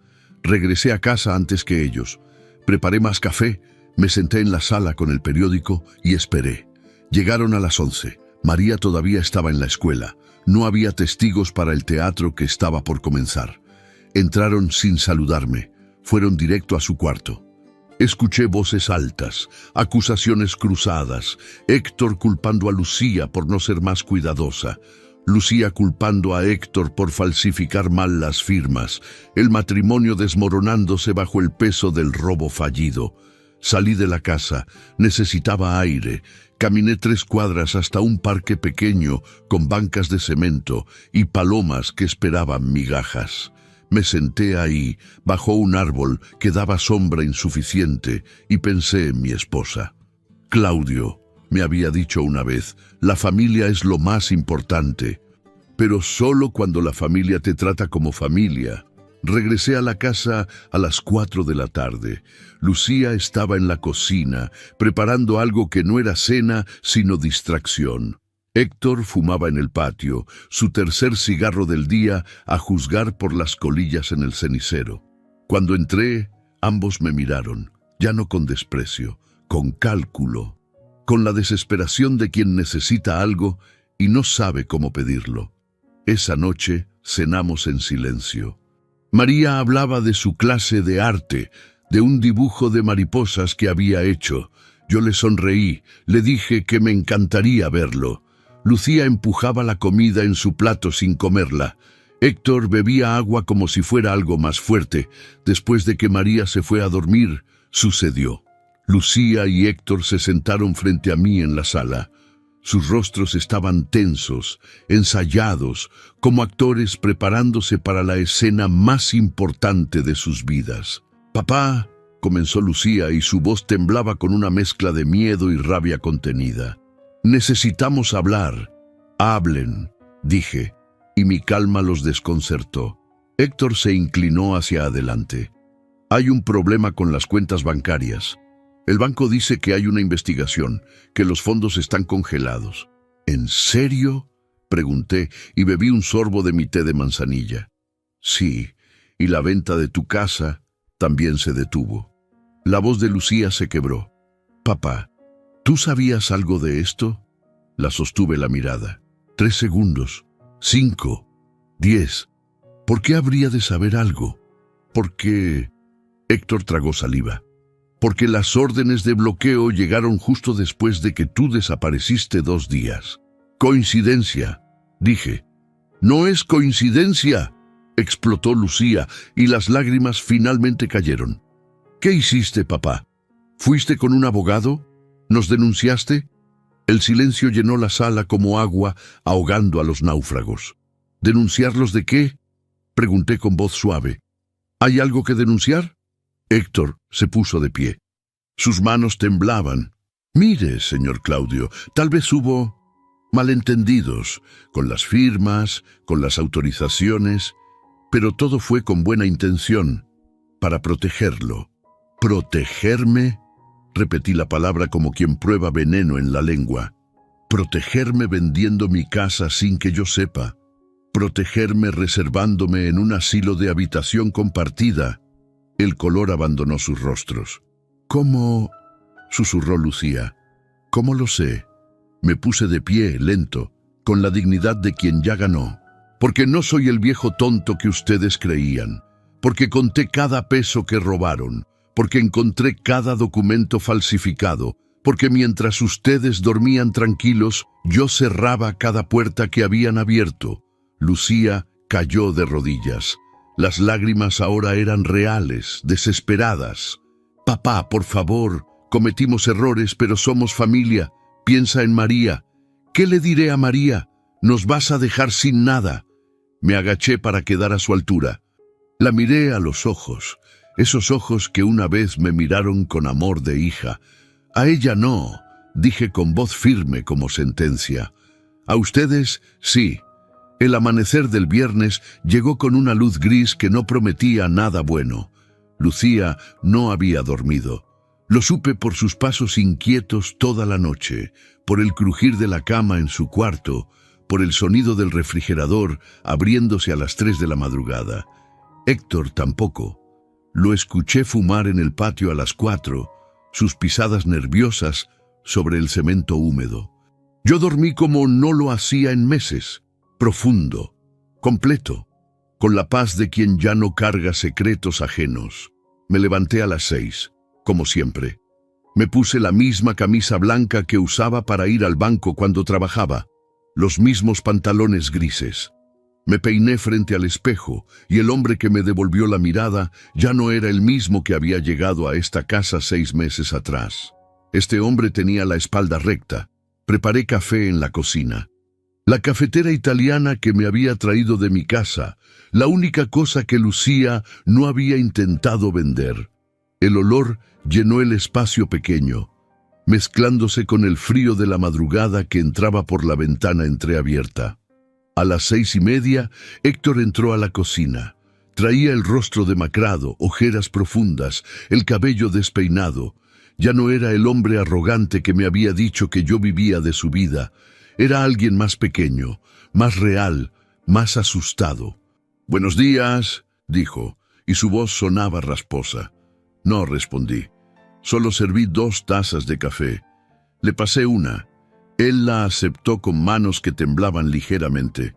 Regresé a casa antes que ellos. Preparé más café, me senté en la sala con el periódico y esperé. Llegaron a las 11. María todavía estaba en la escuela. No había testigos para el teatro que estaba por comenzar. Entraron sin saludarme. Fueron directo a su cuarto. Escuché voces altas, acusaciones cruzadas. Héctor culpando a Lucía por no ser más cuidadosa. Lucía culpando a Héctor por falsificar mal las firmas. El matrimonio desmoronándose bajo el peso del robo fallido. Salí de la casa. Necesitaba aire. Caminé 3 cuadras hasta un parque pequeño con bancas de cemento y palomas que esperaban migajas. Me senté ahí, bajo un árbol que daba sombra insuficiente, y pensé en mi esposa. Claudio me había dicho una vez, la familia es lo más importante, pero solo cuando la familia te trata como familia. Regresé a la casa a las 4 de la tarde. Lucía estaba en la cocina, preparando algo que no era cena, sino distracción. Héctor fumaba en el patio, su tercer cigarro del día, a juzgar por las colillas en el cenicero. Cuando entré, ambos me miraron, ya no con desprecio, con cálculo, con la desesperación de quien necesita algo y no sabe cómo pedirlo. Esa noche cenamos en silencio. María hablaba de su clase de arte, de un dibujo de mariposas que había hecho. Yo le sonreí, le dije que me encantaría verlo. Lucía empujaba la comida en su plato sin comerla. Héctor bebía agua como si fuera algo más fuerte. Después de que María se fue a dormir, sucedió. Lucía y Héctor se sentaron frente a mí en la sala. Sus rostros estaban tensos, ensayados, como actores preparándose para la escena más importante de sus vidas. «Papá», comenzó Lucía y su voz temblaba con una mezcla de miedo y rabia contenida. «Necesitamos hablar». «Hablen», dije, y mi calma los desconcertó. Héctor se inclinó hacia adelante. «Hay un problema con las cuentas bancarias. El banco dice que hay una investigación, que los fondos están congelados». «¿En serio?», pregunté y bebí un sorbo de mi té de manzanilla. «Sí, y la venta de tu casa también se detuvo». La voz de Lucía se quebró. «Papá, ¿tú sabías algo de esto?». La sostuve la mirada. 3 segundos, 5, 10. ¿Por qué habría de saber algo? Porque... Héctor tragó saliva. Porque las órdenes de bloqueo llegaron justo después de que tú desapareciste 2 días. «Coincidencia», dije. «No es coincidencia», explotó Lucía, y las lágrimas finalmente cayeron. «¿Qué hiciste, papá? ¿Fuiste con un abogado? ¿Nos denunciaste?». El silencio llenó la sala como agua, ahogando a los náufragos. «¿Denunciarlos de qué?», pregunté con voz suave. «¿Hay algo que denunciar?». Héctor se puso de pie. Sus manos temblaban. «Mire, señor Claudio, tal vez hubo malentendidos con las firmas, con las autorizaciones, pero todo fue con buena intención, para protegerlo». «¿Protegerme?», repetí la palabra como quien prueba veneno en la lengua. «Protegerme vendiendo mi casa sin que yo sepa. Protegerme reservándome en un asilo de habitación compartida». El color abandonó sus rostros. «¿Cómo?», susurró Lucía. «¿Cómo lo sé?». Me puse de pie, lento, con la dignidad de quien ya ganó. «Porque no soy el viejo tonto que ustedes creían. Porque conté cada peso que robaron. Porque encontré cada documento falsificado. Porque mientras ustedes dormían tranquilos, yo cerraba cada puerta que habían abierto». Lucía cayó de rodillas. Las lágrimas ahora eran reales, desesperadas. «Papá, por favor, cometimos errores, pero somos familia. Piensa en María». «¿Qué le diré a María? Nos vas a dejar sin nada». Me agaché para quedar a su altura. La miré a los ojos, esos ojos que una vez me miraron con amor de hija. «A ella no», dije con voz firme como sentencia. «A ustedes, sí». El amanecer del viernes llegó con una luz gris que no prometía nada bueno. Lucía no había dormido. Lo supe por sus pasos inquietos toda la noche, por el crujir de la cama en su cuarto, por el sonido del refrigerador abriéndose a las 3 de la madrugada. Héctor tampoco. Lo escuché fumar en el patio a las 4, sus pisadas nerviosas sobre el cemento húmedo. Yo dormí como no lo hacía en meses. Profundo, completo, con la paz de quien ya no carga secretos ajenos. Me levanté a las 6, como siempre. Me puse la misma camisa blanca que usaba para ir al banco cuando trabajaba, los mismos pantalones grises. Me peiné frente al espejo y el hombre que me devolvió la mirada ya no era el mismo que había llegado a esta casa 6 meses atrás. Este hombre tenía la espalda recta. Preparé café en la cocina. La cafetera italiana que me había traído de mi casa, la única cosa que Lucía no había intentado vender. El olor llenó el espacio pequeño, mezclándose con el frío de la madrugada que entraba por la ventana entreabierta. A las 6:30, Héctor entró a la cocina. Traía el rostro demacrado, ojeras profundas, el cabello despeinado. Ya no era el hombre arrogante que me había dicho que yo vivía de su vida. Era alguien más pequeño, más real, más asustado. «Buenos días», dijo, y su voz sonaba rasposa. No respondí. Solo serví 2 tazas de café. Le pasé una. Él la aceptó con manos que temblaban ligeramente.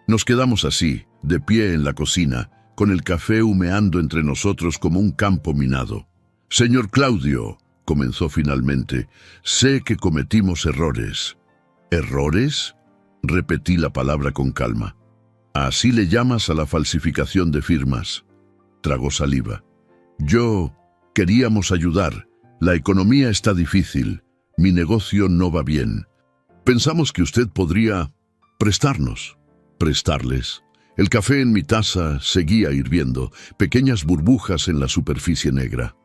Nos quedamos así, de pie en la cocina, con el café humeando entre nosotros como un campo minado. «Señor Claudio», comenzó finalmente, «sé que cometimos errores». «¿Errores?», repetí la palabra con calma. «Así le llamas a la falsificación de firmas». Tragó saliva. Queríamos ayudar. La economía está difícil. Mi negocio no va bien. Pensamos que usted podría prestarnos». «¿Prestarles?». El café en mi taza seguía hirviendo, pequeñas burbujas en la superficie negra.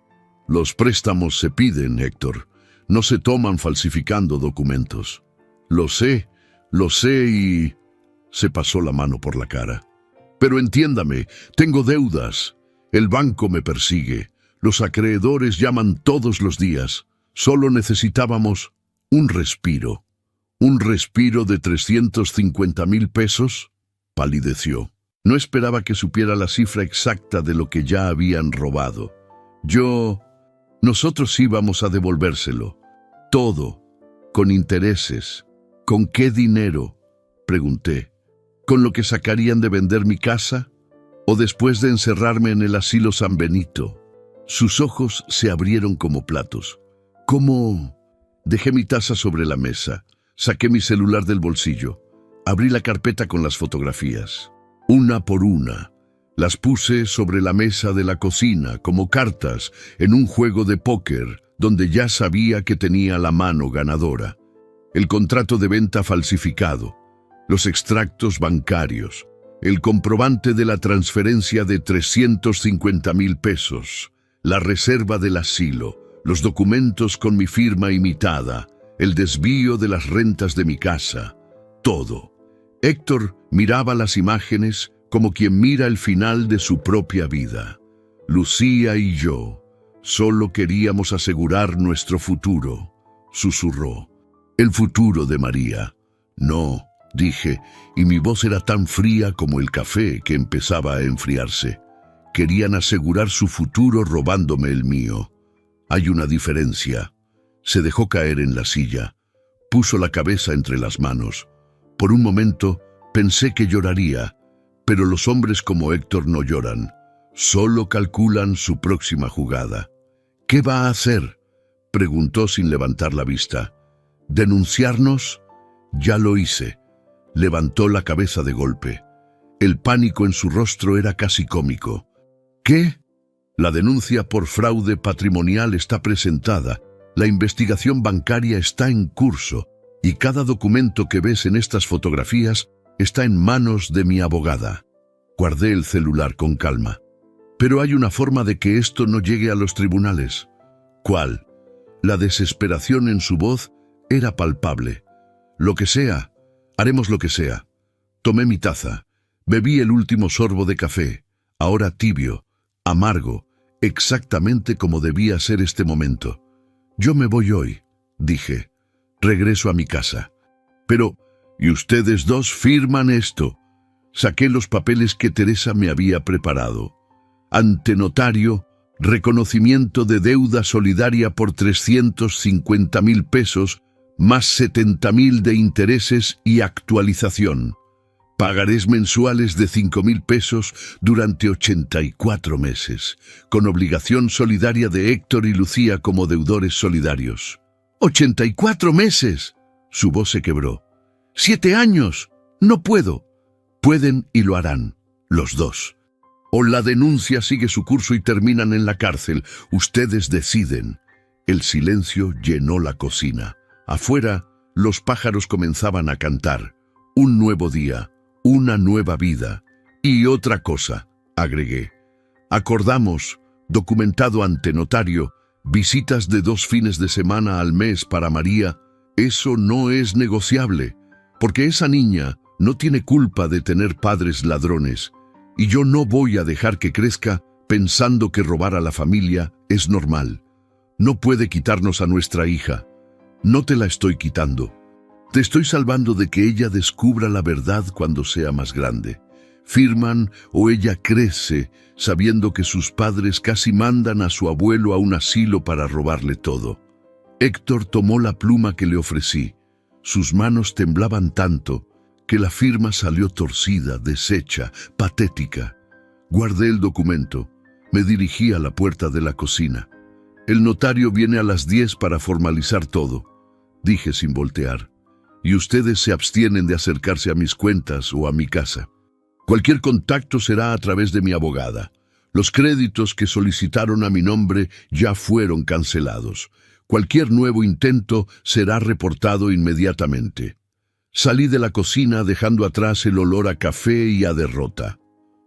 «Los préstamos se piden, Héctor. No se toman falsificando documentos». Lo sé y...». Se pasó la mano por la cara. «Pero entiéndame, tengo deudas. El banco me persigue. Los acreedores llaman todos los días. Solo necesitábamos un respiro». «¿Un respiro de 350,000 pesos?» Palideció. No esperaba que supiera la cifra exacta de lo que ya habían robado. Nosotros íbamos a devolvérselo. Todo, con intereses. «¿Con qué dinero?», pregunté. «¿Con lo que sacarían de vender mi casa? ¿O después de encerrarme en el asilo San Benito?». Sus ojos se abrieron como platos. «¿Cómo?». Dejé mi taza sobre la mesa. Saqué mi celular del bolsillo. Abrí la carpeta con las fotografías. Una por una. Las puse sobre la mesa de la cocina, como cartas, en un juego de póker, donde ya sabía que tenía la mano ganadora. El contrato de venta falsificado, los extractos bancarios, el comprobante de la transferencia de 350,000 pesos, la reserva del asilo, los documentos con mi firma imitada, el desvío de las rentas de mi casa, todo. Héctor miraba las imágenes como quien mira el final de su propia vida. Lucía y yo solo queríamos asegurar nuestro futuro, susurró. «El futuro de María». «No», dije, y mi voz era tan fría como el café que empezaba a enfriarse. «Querían asegurar su futuro robándome el mío. Hay una diferencia». Se dejó caer en la silla. Puso la cabeza entre las manos. Por un momento pensé que lloraría, pero los hombres como Héctor no lloran. Solo calculan su próxima jugada. «¿Qué va a hacer?», preguntó sin levantar la vista. «¿Denunciarnos?». «Ya lo hice». Levantó la cabeza de golpe. El pánico en su rostro era casi cómico. «¿Qué?». «La denuncia por fraude patrimonial está presentada. La investigación bancaria está en curso y cada documento que ves en estas fotografías está en manos de mi abogada». Guardé el celular con calma. «Pero hay una forma de que esto no llegue a los tribunales». «¿Cuál?». La desesperación en su voz era palpable. «Lo que sea, haremos lo que sea». Tomé mi taza. Bebí el último sorbo de café, ahora tibio, amargo, exactamente como debía ser este momento. «Yo me voy hoy», dije. «Regreso a mi casa». «Pero, ¿y ustedes dos firman esto?». Saqué los papeles que Teresa me había preparado. «Ante notario, reconocimiento de deuda solidaria por 350,000 pesos, más 70,000 de intereses y actualización. Pagarés mensuales de 5,000 pesos durante 84 meses, con obligación solidaria de Héctor y Lucía como deudores solidarios». «¡84 meses!». Su voz se quebró. «7 años. No puedo». «Pueden y lo harán, los dos. O la denuncia sigue su curso y terminan en la cárcel. Ustedes deciden». El silencio llenó la cocina. Afuera, los pájaros comenzaban a cantar. Un nuevo día, una nueva vida. «Y otra cosa», agregué. «Acordamos, documentado ante notario, visitas de 2 fines de semana al mes para María. Eso no es negociable, porque esa niña no tiene culpa de tener padres ladrones. y yo no voy a dejar que crezca pensando que robar a la familia es normal. No puede quitarnos a nuestra hija. No te la estoy quitando. Te estoy salvando de que ella descubra la verdad cuando sea más grande. Firman o ella crece sabiendo que sus padres casi mandan a su abuelo a un asilo para robarle todo. Héctor tomó la pluma que le ofrecí. Sus manos temblaban tanto que la firma salió torcida, deshecha, patética. Guardé el documento. Me dirigí a la puerta de la cocina. El notario viene a las 10 para formalizar todo, dije sin voltear. Y ustedes se abstienen de acercarse a mis cuentas o a mi casa. Cualquier contacto será a través de mi abogada. Los créditos que solicitaron a mi nombre ya fueron cancelados. Cualquier nuevo intento será reportado inmediatamente. Salí de la cocina dejando atrás el olor a café y a derrota.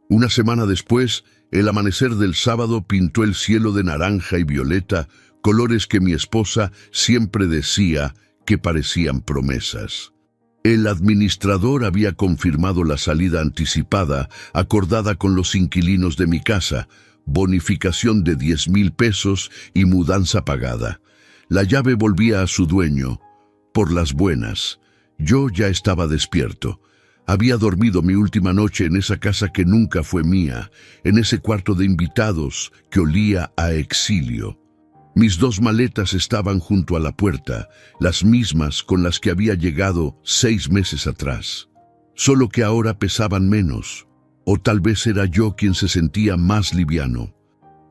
Una semana después, el amanecer del sábado pintó el cielo de naranja y violeta, colores que mi esposa siempre decía que parecían promesas. El administrador había confirmado la salida anticipada, acordada con los inquilinos de mi casa, bonificación de 10,000 pesos y mudanza pagada. La llave volvía a su dueño, por las buenas. Yo ya estaba despierto. Había dormido mi última noche en esa casa que nunca fue mía, en ese cuarto de invitados que olía a exilio. Mis 2 maletas estaban junto a la puerta, las mismas con las que había llegado 6 meses atrás. Solo que ahora pesaban menos, o tal vez era yo quien se sentía más liviano.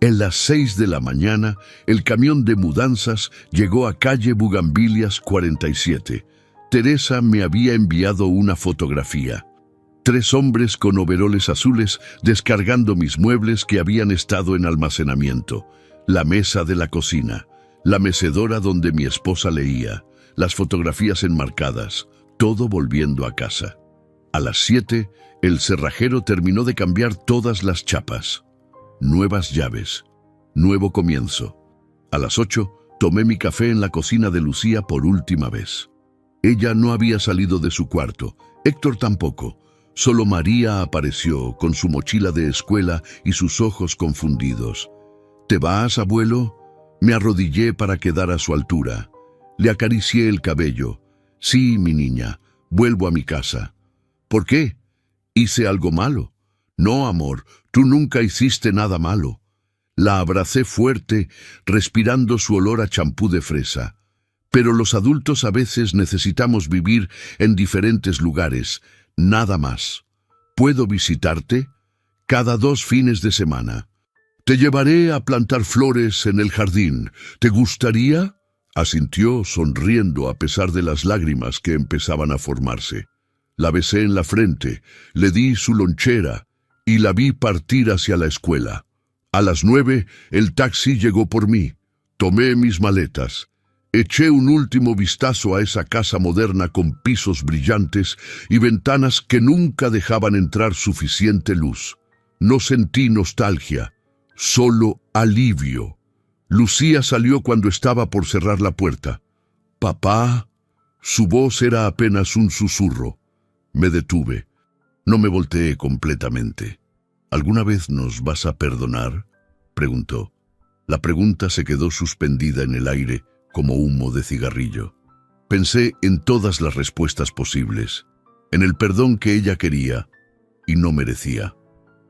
En las 6 de la mañana, el camión de mudanzas llegó a calle Bugambilias 47. Teresa me había enviado una fotografía. 3 hombres con overoles azules descargando mis muebles que habían estado en almacenamiento. La mesa de la cocina, la mecedora donde mi esposa leía, las fotografías enmarcadas, todo volviendo a casa. A las 7, el cerrajero terminó de cambiar todas las chapas. Nuevas llaves, nuevo comienzo. A las 8, tomé mi café en la cocina de Lucía por última vez. Ella no había salido de su cuarto, Héctor tampoco. Solo María apareció con su mochila de escuela y sus ojos confundidos. ¿Te vas, abuelo? Me arrodillé para quedar a su altura. Le acaricié el cabello. Sí, mi niña, vuelvo a mi casa. ¿Por qué? ¿Hice algo malo? No, amor, tú nunca hiciste nada malo. La abracé fuerte, respirando su olor a champú de fresa. Pero los adultos a veces necesitamos vivir en diferentes lugares, nada más. ¿Puedo visitarte? Cada 2 fines de semana. Te llevaré a plantar flores en el jardín. ¿Te gustaría? Asintió, sonriendo a pesar de las lágrimas que empezaban a formarse. La besé en la frente, le di su lonchera y la vi partir hacia la escuela. A las 9, el taxi llegó por mí. Tomé mis maletas. Eché un último vistazo a esa casa moderna con pisos brillantes y ventanas que nunca dejaban entrar suficiente luz. No sentí nostalgia, solo alivio. Lucía salió cuando estaba por cerrar la puerta. «Papá». Su voz era apenas un susurro. Me detuve. No me volteé completamente. «¿Alguna vez nos vas a perdonar?», preguntó. La pregunta se quedó suspendida en el aire como humo de cigarrillo. Pensé en todas las respuestas posibles, en el perdón que ella quería y no merecía,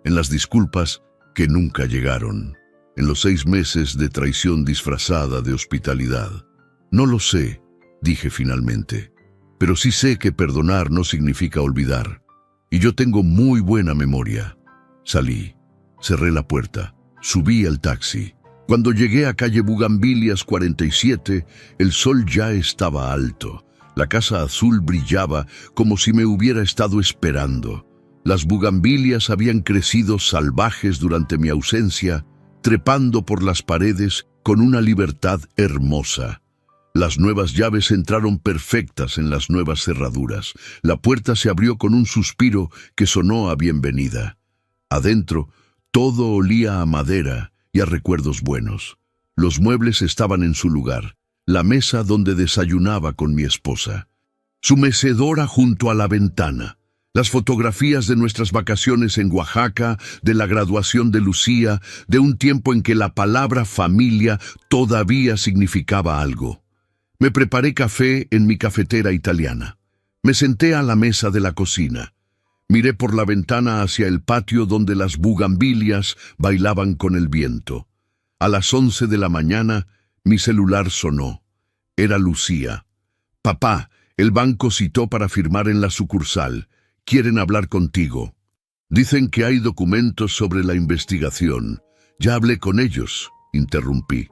en las disculpas que nunca llegaron, en los 6 meses de traición disfrazada de hospitalidad. No lo sé, dije finalmente, pero sí sé que perdonar no significa olvidar, y yo tengo muy buena memoria. Salí, cerré la puerta, subí al taxi. Cuando llegué a calle Bugambilias 47, el sol ya estaba alto. La casa azul brillaba como si me hubiera estado esperando. Las bugambilias habían crecido salvajes durante mi ausencia, trepando por las paredes con una libertad hermosa. Las nuevas llaves entraron perfectas en las nuevas cerraduras. La puerta se abrió con un suspiro que sonó a bienvenida. Adentro, todo olía a madera y a recuerdos buenos. Los muebles estaban en su lugar, la mesa donde desayunaba con mi esposa, su mecedora junto a la ventana, Las fotografías de nuestras vacaciones en Oaxaca, de la graduación de Lucía, de un tiempo en que la palabra familia todavía significaba algo. Me preparé café en mi cafetera italiana. Me senté a la mesa de la cocina. Miré por la ventana hacia el patio donde las bugambilias bailaban con el viento. A las 11 de la mañana, mi celular sonó. Era Lucía. «Papá, el banco citó para firmar en la sucursal. Quieren hablar contigo. Dicen que hay documentos sobre la investigación. Ya hablé con ellos», interrumpí.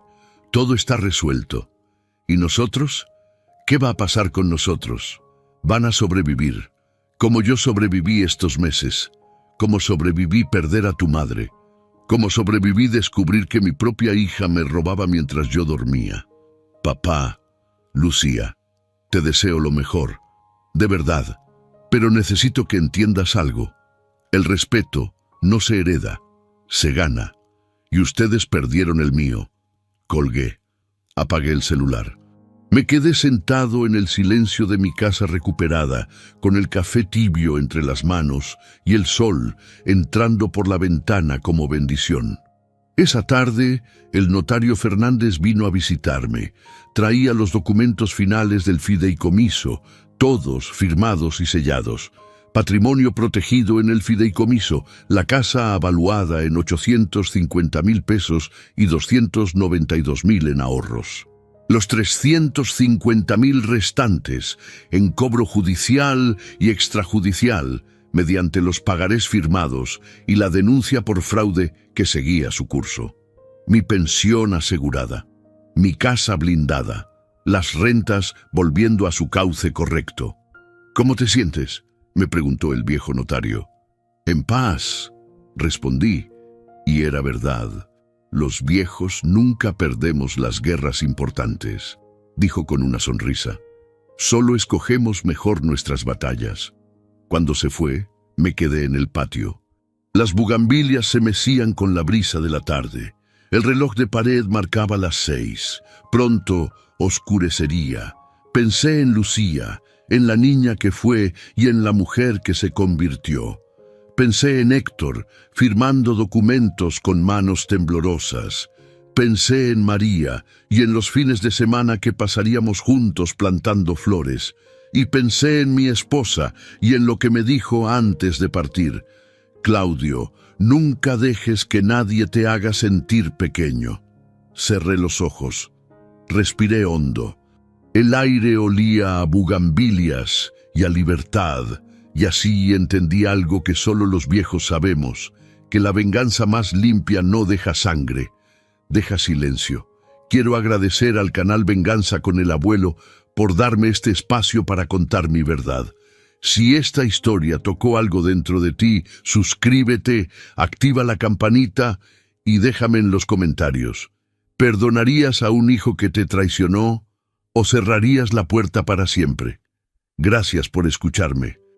«Todo está resuelto. ¿Y nosotros? ¿Qué va a pasar con nosotros? Van a sobrevivir. Como yo sobreviví estos meses. Como sobreviví perder a tu madre. Como sobreviví descubrir que mi propia hija me robaba mientras yo dormía. Papá, Lucía, te deseo lo mejor. De verdad. Pero necesito que entiendas algo. El respeto no se hereda, se gana. Y ustedes perdieron el mío». Colgué. Apagué el celular. Me quedé sentado en el silencio de mi casa recuperada, con el café tibio entre las manos y el sol entrando por la ventana como bendición. Esa tarde, el notario Fernández vino a visitarme. Traía los documentos finales del fideicomiso, todos firmados y sellados. Patrimonio protegido en el fideicomiso, la casa avaluada en 850,000 pesos y 292,000 en ahorros. Los 350,000 restantes en cobro judicial y extrajudicial mediante los pagarés firmados y la denuncia por fraude que seguía su curso. Mi pensión asegurada, mi casa blindada, las rentas volviendo a su cauce correcto. «¿Cómo te sientes?», me preguntó el viejo notario. «En paz», respondí, y era verdad. «Los viejos nunca perdemos las guerras importantes», dijo con una sonrisa. «Solo escogemos mejor nuestras batallas». Cuando se fue, me quedé en el patio. Las bugambilias se mecían con la brisa de la tarde. El reloj de pared marcaba las 6. Pronto oscurecería. Pensé en Lucía, en la niña que fue y en la mujer que se convirtió. Pensé en Héctor, firmando documentos con manos temblorosas. Pensé en María y en los fines de semana que pasaríamos juntos plantando flores. Y pensé en mi esposa y en lo que me dijo antes de partir. «Claudio, nunca dejes que nadie te haga sentir pequeño». Cerré los ojos. Respiré hondo. El aire olía a bugambilias y a libertad, y así entendí algo que solo los viejos sabemos, que la venganza más limpia no deja sangre, deja silencio. Quiero agradecer al canal Venganza con el Abuelo por darme este espacio para contar mi verdad. Si esta historia tocó algo dentro de ti, suscríbete, activa la campanita y déjame en los comentarios. ¿Perdonarías a un hijo que te traicionó o cerrarías la puerta para siempre? Gracias por escucharme.